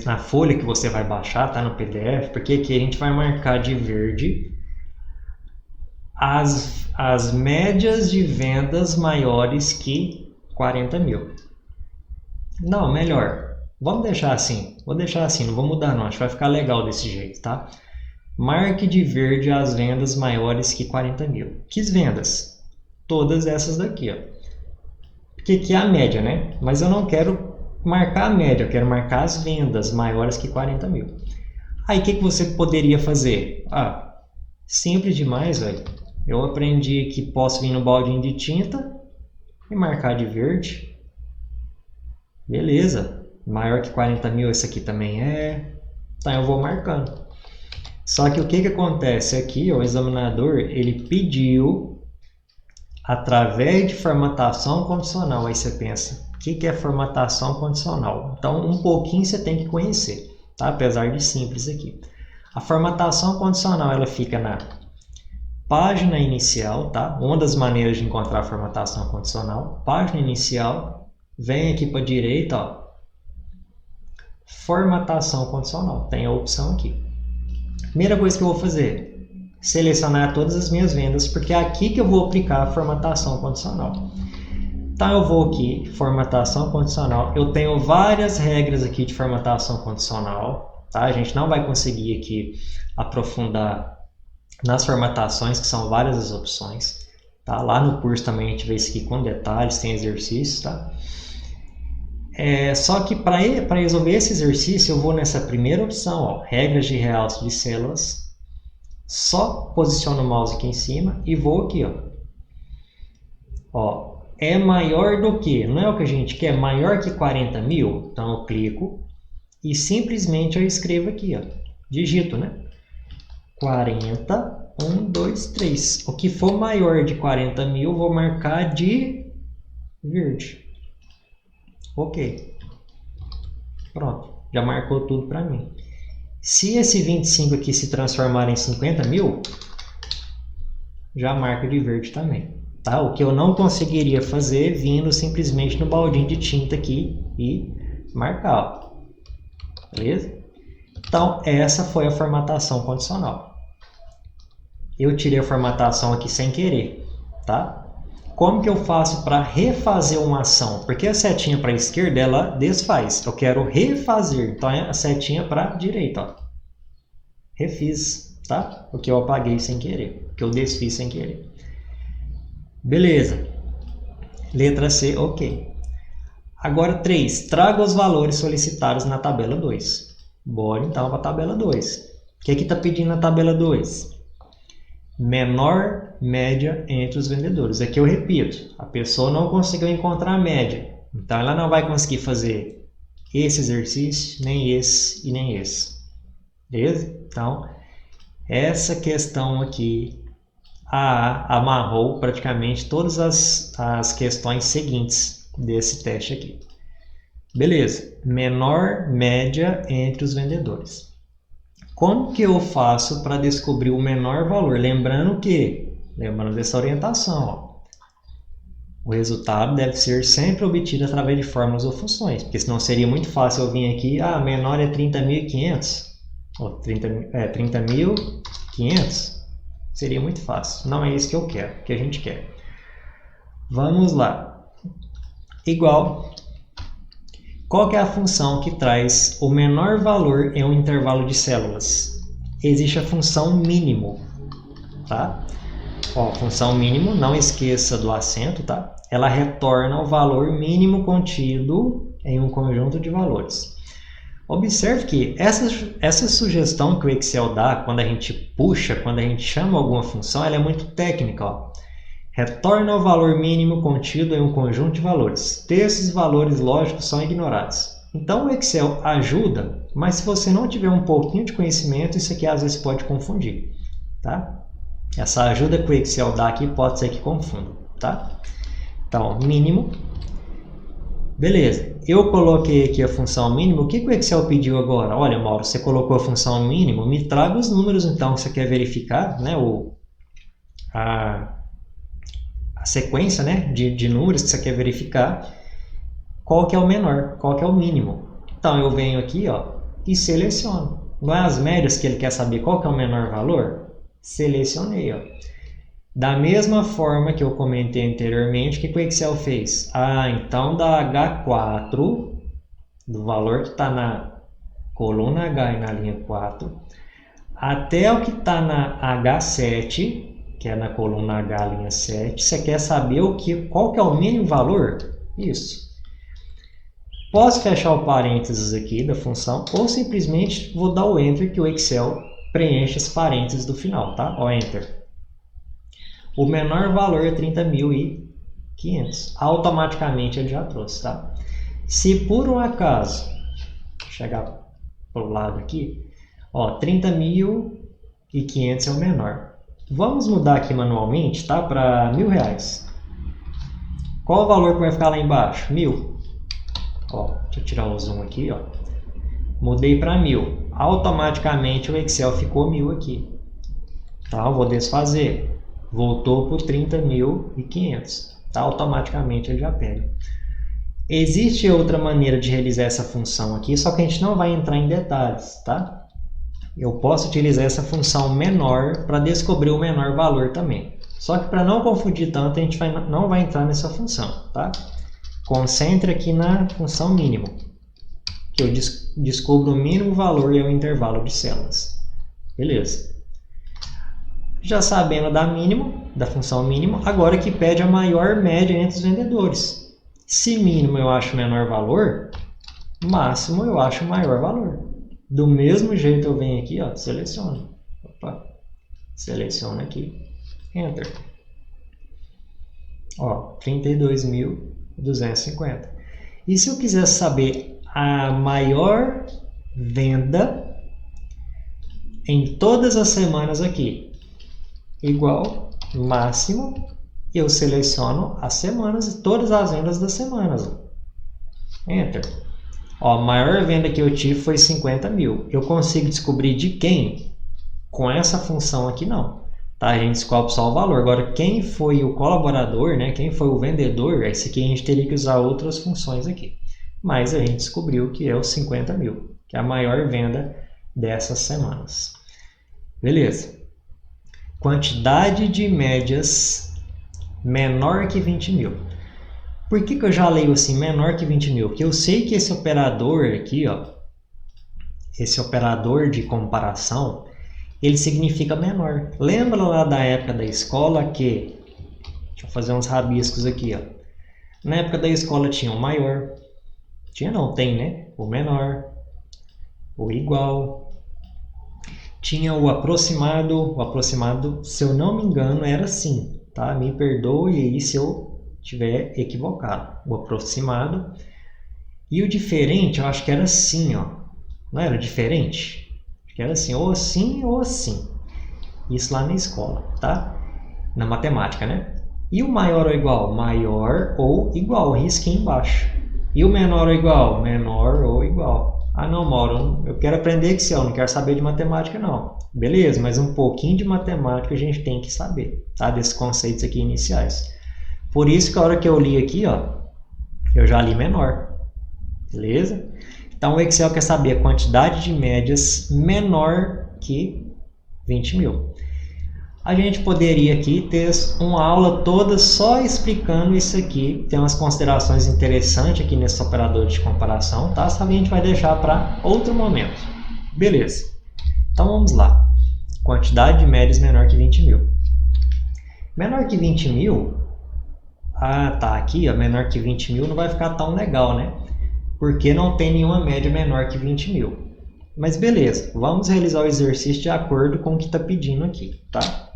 A: na folha que você vai baixar, tá? No PDF, porque aqui a gente vai marcar de verde as médias de vendas maiores que 40.000. Não, melhor. Vamos deixar assim. Vou deixar assim, não vou mudar não. Acho que vai ficar legal desse jeito, tá? Marque de verde as vendas maiores que 40 mil. Que vendas? Todas essas daqui, ó. Porque aqui é a média, né? Mas eu não quero marcar a média, eu quero marcar as vendas maiores que 40 mil. Aí o que você poderia fazer? Ah, simples demais, velho. Eu aprendi que posso vir no baldinho de tinta e marcar de verde. Beleza. Maior que 40 mil esse aqui também é. Então eu vou marcando. Só que o que acontece aqui, ó, o examinador, ele pediu através de formatação condicional. Aí você pensa, o que é formatação condicional? Então um pouquinho você tem que conhecer, tá? Apesar de simples aqui. A formatação condicional, ela fica na página inicial, tá? Uma das maneiras de encontrar a formatação condicional. Página inicial, vem aqui para a direita, ó. Formatação condicional, tem a opção aqui. Primeira coisa que eu vou fazer, selecionar todas as minhas vendas, porque é aqui que eu vou aplicar a formatação condicional. Então eu vou aqui, formatação condicional, eu tenho várias regras aqui de formatação condicional, tá? A gente não vai conseguir aqui aprofundar nas formatações, que são várias as opções, tá? Lá no curso também a gente vê isso aqui com detalhes, tem exercícios, tá? Só que para resolver esse exercício, eu vou nessa primeira opção, ó, regras de realce de células, só posiciono o mouse aqui em cima e vou aqui, ó, é maior do que, não é o que a gente quer, maior que 40 mil, então eu clico e simplesmente eu escrevo aqui, ó, digito, né, 40, 1, 2, 3, o que for maior de 40 mil, eu vou marcar de verde. Ok, pronto, já marcou tudo para mim. Se esse 25 aqui se transformar em 50 mil, já marca de verde também, tá? O que eu não conseguiria fazer vindo simplesmente no baldinho de tinta aqui e marcar, ó. Beleza? Então, essa foi a formatação condicional. Eu tirei a formatação aqui sem querer, tá? Como que eu faço para refazer uma ação? Porque a setinha para a esquerda, ela desfaz. Eu quero refazer. Então, é a setinha para a direita. Ó. Refiz, tá? O que eu apaguei sem querer. O que eu desfiz sem querer. Beleza. Letra C, ok. Agora, 3. Traga os valores solicitados na tabela 2. Bora, então, para a tabela 2. O que está pedindo na tabela 2? Menor média entre os vendedores. Aqui eu repito, a pessoa não conseguiu encontrar a média, então ela não vai conseguir fazer esse exercício, nem esse e nem esse. Beleza? Então, essa questão aqui, a AA amarrou praticamente todas as questões seguintes desse teste aqui. Beleza, menor média entre os vendedores. Como que eu faço para descobrir o menor valor? Lembrando dessa orientação, ó, o resultado deve ser sempre obtido através de fórmulas ou funções, porque senão seria muito fácil eu vir aqui, menor é 30.500, ou 30.500, seria muito fácil. Não é isso que eu quero, que a gente quer. Vamos lá. Igual, qual que é a função que traz o menor valor em um intervalo de células? Existe a função mínimo, tá? Ó, função mínimo, não esqueça do acento, tá? Ela retorna o valor mínimo contido em um conjunto de valores. Observe que essa sugestão que o Excel dá quando a gente puxa, quando a gente chama alguma função, ela é muito técnica, ó. Retorna o valor mínimo contido em um conjunto de valores. Esses valores lógicos são ignorados. Então o Excel ajuda, mas se você não tiver um pouquinho de conhecimento, isso aqui às vezes pode confundir, tá? Essa ajuda que o Excel dá aqui pode ser que confunda, tá? Então, mínimo. Beleza. Eu coloquei aqui a função mínimo. O que o Excel pediu agora? Olha, Mauro, você colocou a função mínimo. Me traga os números, então, que você quer verificar, né? A sequência, né? de números que você quer verificar. Qual que é o menor? Qual que é o mínimo? Então, eu venho aqui, ó, e seleciono. Não é as médias que ele quer saber qual que é o menor valor? Selecionei, ó. Da mesma forma que eu comentei anteriormente, o que o Excel fez? Então da H4, do valor que está na coluna H e na linha 4, até o que está na H7, que é na coluna H, linha 7, você quer saber qual que é o mínimo valor? Isso. Posso fechar o parênteses aqui da função, ou simplesmente vou dar o Enter, que o Excel preenche esse parênteses do final, tá? Ó, Enter. O menor valor é 30.500. Automaticamente ele já trouxe, tá? Se por um acaso, vou chegar para o lado aqui, ó, 30.500 é o menor. Vamos mudar aqui manualmente, tá? Para R$1.000. Qual o valor que vai ficar lá embaixo? 1.000. Ó, deixa eu tirar o zoom aqui, ó. Mudei para 1.000. Automaticamente o Excel ficou 1.000 aqui. Tá? Eu vou desfazer. Voltou para 30.500. Tá? Automaticamente ele já pega. Existe outra maneira de realizar essa função aqui, só que a gente não vai entrar em detalhes, tá? Eu posso utilizar essa função menor para descobrir o menor valor também. Só que para não confundir tanto, a gente não vai entrar nessa função, tá? Concentre aqui na função mínimo, que eu descubro o mínimo valor e o intervalo de células. Beleza. Já sabendo da função mínimo, agora que pede a maior média entre os vendedores. Se mínimo eu acho menor valor, máximo eu acho maior valor. Do mesmo jeito eu venho aqui, ó, seleciono. Opa, seleciono aqui, Enter. Ó, 32.250. E se eu quiser saber a maior venda em todas as semanas aqui, igual máximo, eu seleciono as semanas, todas as vendas das semanas. Enter. Ó, a maior venda que eu tive foi 50.000. Eu consigo descobrir de quem? Com essa função aqui não. Tá? A gente descobre só o valor. Agora, quem foi o colaborador, né? Quem foi o vendedor, esse aqui a gente teria que usar outras funções aqui. Mas a gente descobriu que é os 50.000, que é a maior venda dessas semanas. Beleza. Quantidade de médias menor que 20.000. Por que eu já leio assim, menor que 20.000? Porque eu sei que esse operador aqui, ó, esse operador de comparação, ele significa menor. Lembra lá da época da escola que... Deixa eu fazer uns rabiscos aqui, ó. Na época da escola tinha o maior. Tinha não, tem, né? O menor. O igual. Tinha o aproximado. O aproximado, se eu não me engano, era assim, tá? Me perdoe aí se eu estiver equivocado. O aproximado. E o diferente, eu acho que era assim, ó. Não era diferente? Acho que era assim, ou assim ou assim. Isso lá na escola, tá? Na matemática, né? E o maior ou igual? Maior ou igual, risquinho embaixo. E o menor ou igual? Menor ou igual. Ah, não, Mauro, eu quero aprender Excel, não quero saber de matemática, não. Beleza, mas um pouquinho de matemática a gente tem que saber, tá? Desses conceitos aqui iniciais. Por isso que a hora que eu li aqui, ó, eu já li menor. Beleza? Então o Excel quer saber a quantidade de médias menor que 20.000. A gente poderia aqui ter uma aula toda só explicando isso aqui. Tem umas considerações interessantes aqui nesse operador de comparação, tá? Só que a gente vai deixar para outro momento. Beleza. Então vamos lá. Quantidade de médias menor que 20.000. Menor que 20.000... Ah, tá. Aqui, ó, menor que 20.000 não vai ficar tão legal, né? Porque não tem nenhuma média menor que 20.000. Mas beleza, vamos realizar o exercício de acordo com o que está pedindo aqui, tá?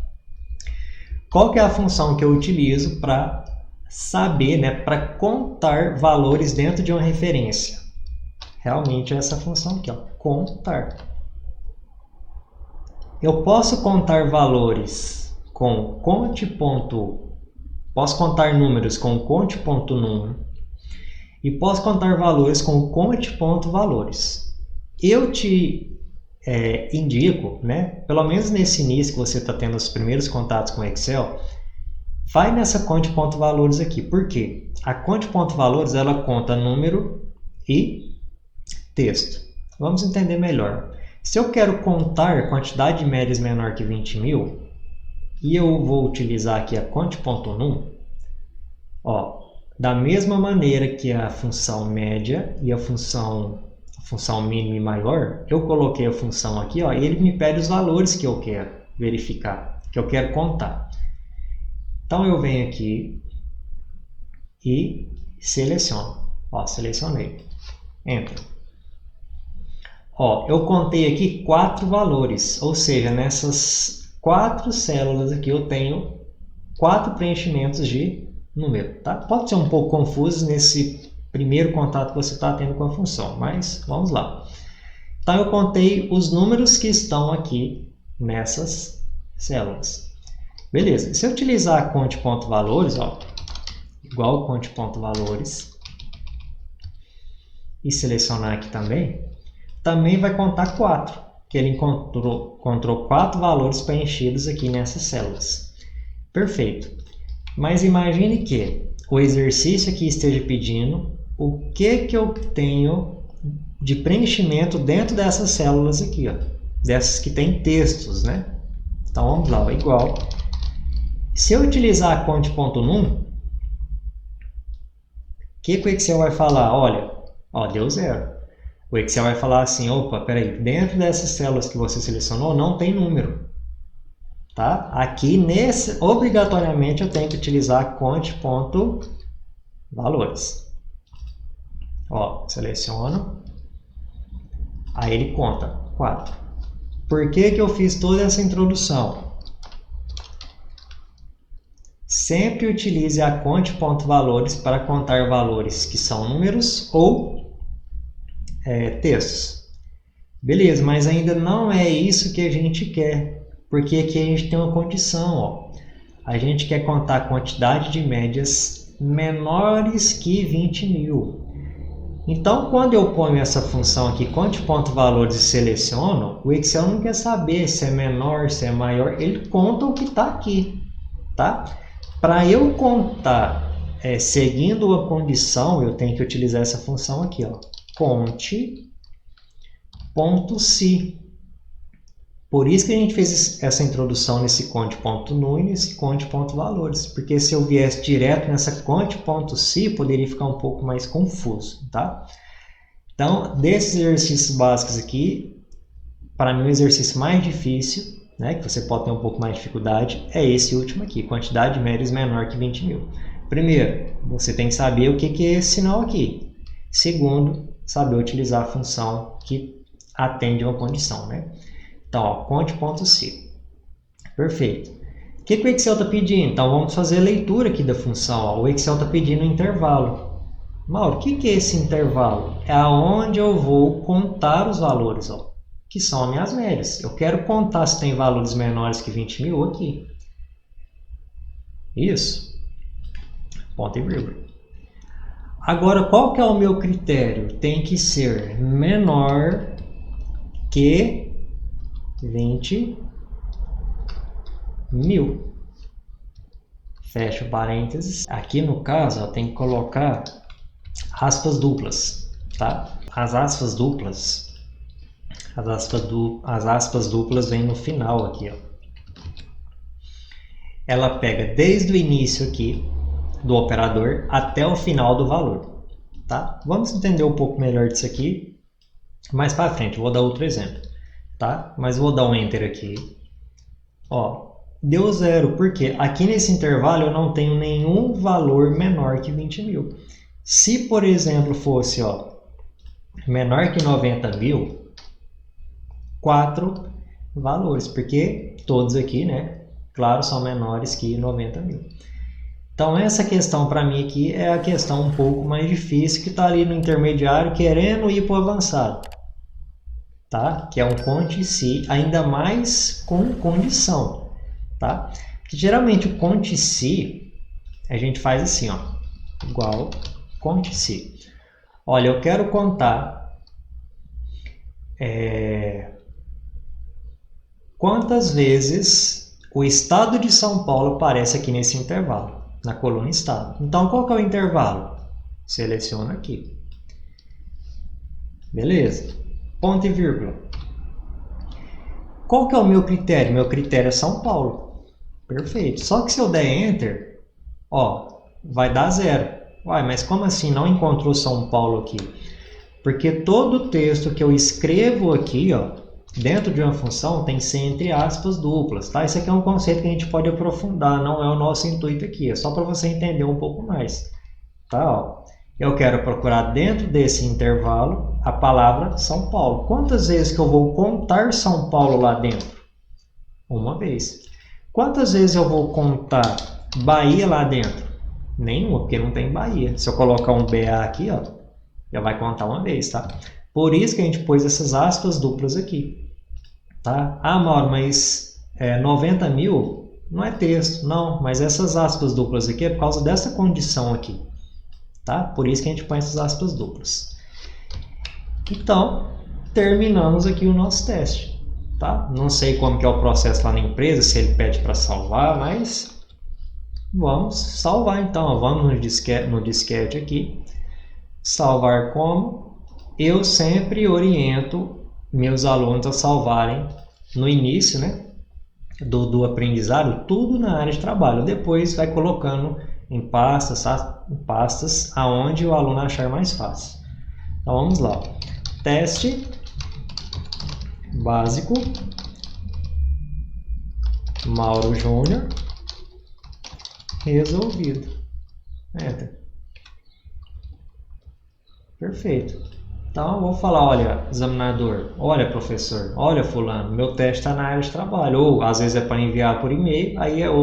A: Qual que é a função que eu utilizo para saber, né, para contar valores dentro de uma referência? Realmente é essa função aqui, ó, contar. Eu posso contar valores com posso contar números com conte.num e posso contar valores com conte.valores. Eu te indico, né, pelo menos nesse início que você está tendo os primeiros contatos com o Excel, vai nessa conte.valores aqui. Por quê? A conte.valores ela conta número e texto. Vamos entender melhor. Se eu quero contar quantidade de médias menor que 20.000, e eu vou utilizar aqui a conte.num, ó, da mesma maneira que a função média e a função função mínima e maior, eu coloquei a função aqui, ó, e ele me pede os valores que eu quero verificar, que eu quero contar. Então eu venho aqui e seleciono. Ó, selecionei. Enter. Ó, eu contei aqui 4 valores, ou seja, nessas 4 células aqui eu tenho 4 preenchimentos de número. Tá? Pode ser um pouco confuso nesse primeiro contato que você está tendo com a função, mas vamos lá. Então eu contei os números que estão aqui nessas células. Beleza, se eu utilizar conte.valores, ó, igual conte.valores, e selecionar aqui também vai contar 4, que ele encontrou 4 valores preenchidos aqui nessas células. Perfeito. Mas imagine que o exercício aqui esteja pedindo o que eu tenho de preenchimento dentro dessas células aqui, ó, dessas que tem textos, né? Então vamos lá, ó, igual. Se eu utilizar conte.num, o que o Excel vai falar? Olha, ó, deu 0. O Excel vai falar assim, opa, peraí, dentro dessas células que você selecionou não tem número. Tá? Aqui, obrigatoriamente, eu tenho que utilizar conte.valores. Ó, seleciono. Aí ele conta 4. Por que eu fiz toda essa introdução? Sempre utilize a conte.valores para contar valores que são números ou textos. Beleza, mas ainda não é isso que a gente quer, porque aqui a gente tem uma condição. Ó. A gente quer contar a quantidade de médias menores que 20.000. Então, quando eu ponho essa função aqui, conte.valores, e seleciono, o Excel não quer saber se é menor, se é maior, ele conta o que está aqui. Tá? Para eu contar seguindo a condição, eu tenho que utilizar essa função aqui, ó, conte.se. Por isso que a gente fez essa introdução nesse conte.num e nesse conte.valores, porque se eu viesse direto nessa conte.se, poderia ficar um pouco mais confuso, tá? Então, desses exercícios básicos aqui, para mim o exercício mais difícil, né, que você pode ter um pouco mais de dificuldade, é esse último aqui, quantidade de médias menor que 20.000. Primeiro, você tem que saber o que é esse sinal aqui. Segundo, saber utilizar a função que atende a uma condição, né? Então, ó, conte.se. Perfeito. O que o Excel está pedindo? Então, vamos fazer a leitura aqui da função. Ó. O Excel está pedindo um intervalo. Mauro, o que é esse intervalo? É aonde eu vou contar os valores, ó, que são as minhas médias. Eu quero contar se tem valores menores que 20.000 aqui. Isso. Ponto e vírgula. Agora, qual que é o meu critério? Tem que ser menor que 20.000. Fecha o parênteses. Aqui no caso, ó, tem que colocar aspas duplas, tá? As aspas duplas vêm no final aqui, ó. Ela pega desde o início aqui do operador até o final do valor, tá? Vamos entender um pouco melhor disso aqui mais para frente. Eu vou dar outro exemplo, tá? Mas vou dar um enter aqui. Ó, deu 0, porque aqui nesse intervalo eu não tenho nenhum valor menor que 20.000. Se, por exemplo, fosse, ó, menor que 90.000, 4 valores, porque todos aqui, né, claro, são menores que 90.000. Então, essa questão para mim aqui é a questão um pouco mais difícil, que está ali no intermediário querendo ir para o avançado. Tá? Que é um conte.se, ainda mais com condição. Tá? Porque, geralmente o conte.se, a gente faz assim, ó, igual conte.se. Olha, eu quero contar quantas vezes o estado de São Paulo aparece aqui nesse intervalo, na coluna estado. Então, qual que é o intervalo? Seleciono aqui. Beleza. Ponto e vírgula. Qual que é o meu critério? Meu critério é São Paulo. Perfeito. Só que se eu der Enter, ó, vai dar 0. Uai, mas como assim? Não encontrou São Paulo aqui? Porque todo texto que eu escrevo aqui, ó, dentro de uma função tem que ser entre aspas duplas, tá? Isso aqui é um conceito que a gente pode aprofundar, não é o nosso intuito aqui, é só para você entender um pouco mais, tá? Ó, eu quero procurar dentro desse intervalo a palavra São Paulo. Quantas vezes que eu vou contar São Paulo lá dentro? Uma vez. Quantas vezes eu vou contar Bahia lá dentro? Nenhuma, porque não tem Bahia. Se eu colocar um BA aqui, ó, já vai contar uma vez, tá? Por isso que a gente pôs essas aspas duplas aqui, tá? Ah, Mauro, mas 90 mil não é texto. Não, mas essas aspas duplas aqui é por causa dessa condição aqui, tá? Por isso que a gente põe essas aspas duplas. Então, terminamos aqui o nosso teste, tá? Não sei como que é o processo lá na empresa, se ele pede para salvar, mas vamos salvar então. Ó. Vamos no disquete aqui. Salvar como? Eu sempre oriento meus alunos a salvarem no início, né, do aprendizado, tudo na área de trabalho. Depois vai colocando em pastas aonde o aluno achar mais fácil. Então vamos lá. Teste básico Mauro Júnior resolvido. Enter. Perfeito. Então, eu vou falar, olha, examinador, olha, professor, olha, fulano, meu teste está na área de trabalho. Ou, às vezes, é para enviar por e-mail, aí é um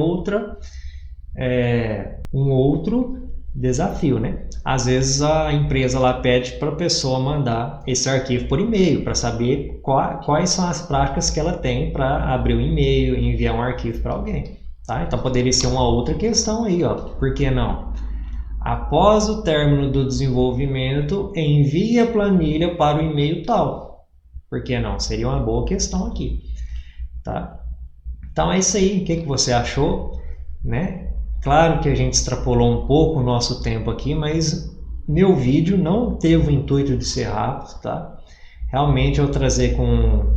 A: outro desafio, né? Às vezes, a empresa lá pede para a pessoa mandar esse arquivo por e-mail, para saber quais são as práticas que ela tem para abrir o e-mail e enviar um arquivo para alguém, tá? Então, poderia ser uma outra questão aí, ó, por que não? Após o término do desenvolvimento, envie a planilha para o e-mail tal. Por que não? Seria uma boa questão aqui. Tá? Então é isso aí. O que você achou? Né? Claro que a gente extrapolou um pouco o nosso tempo aqui, mas meu vídeo não teve o intuito de ser rápido. Tá? Realmente eu trazer com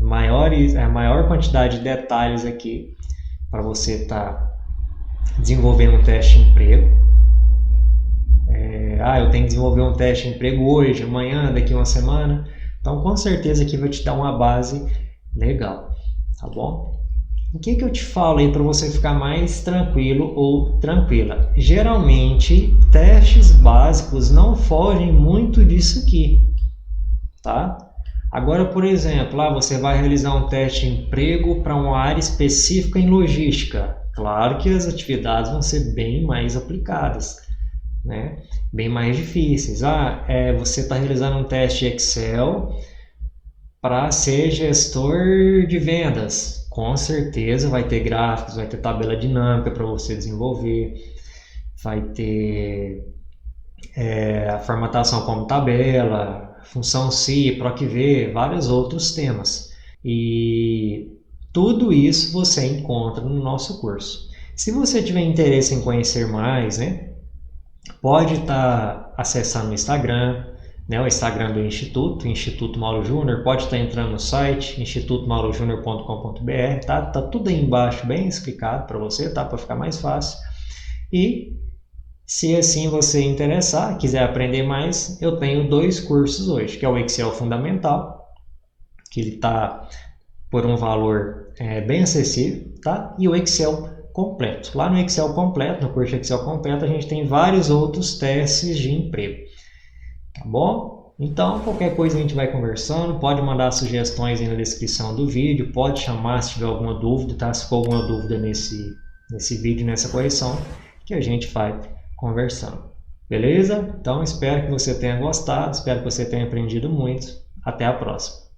A: a maior quantidade de detalhes aqui para você estar desenvolvendo um teste de emprego. Eu tenho que desenvolver um teste de emprego hoje, amanhã, daqui uma semana. Então, com certeza aqui vai te dar uma base legal, tá bom? O que eu te falo aí para você ficar mais tranquilo ou tranquila? Geralmente, testes básicos não fogem muito disso aqui, tá? Agora, por exemplo, você vai realizar um teste de emprego para uma área específica em logística. Claro que as atividades vão ser bem mais aplicadas, né? Bem mais difíceis. Você está realizando um teste Excel para ser gestor de vendas. Com certeza vai ter gráficos, vai ter tabela dinâmica para você desenvolver, vai ter a formatação como tabela, função SI, PROC-V, vários outros temas. E tudo isso você encontra no nosso curso. Se você tiver interesse em conhecer mais, né? Pode estar acessando o Instagram, né, o Instagram do Instituto Mauro Júnior, pode estar entrando no site, institutomaurojunior.com.br, tá tudo aí embaixo bem explicado para você, tá, para ficar mais fácil. E se assim você interessar, quiser aprender mais, eu tenho 2 cursos hoje, que é o Excel Fundamental, que ele está por um valor bem acessível, tá, e o Excel completo. Lá no Excel completo, no curso Excel completo, a gente tem vários outros testes de emprego. Tá bom? Então, qualquer coisa a gente vai conversando, pode mandar sugestões aí na descrição do vídeo, pode chamar se tiver alguma dúvida, tá? Se for alguma dúvida nesse vídeo, nessa correção, que a gente vai conversando. Beleza? Então, espero que você tenha gostado, espero que você tenha aprendido muito. Até a próxima.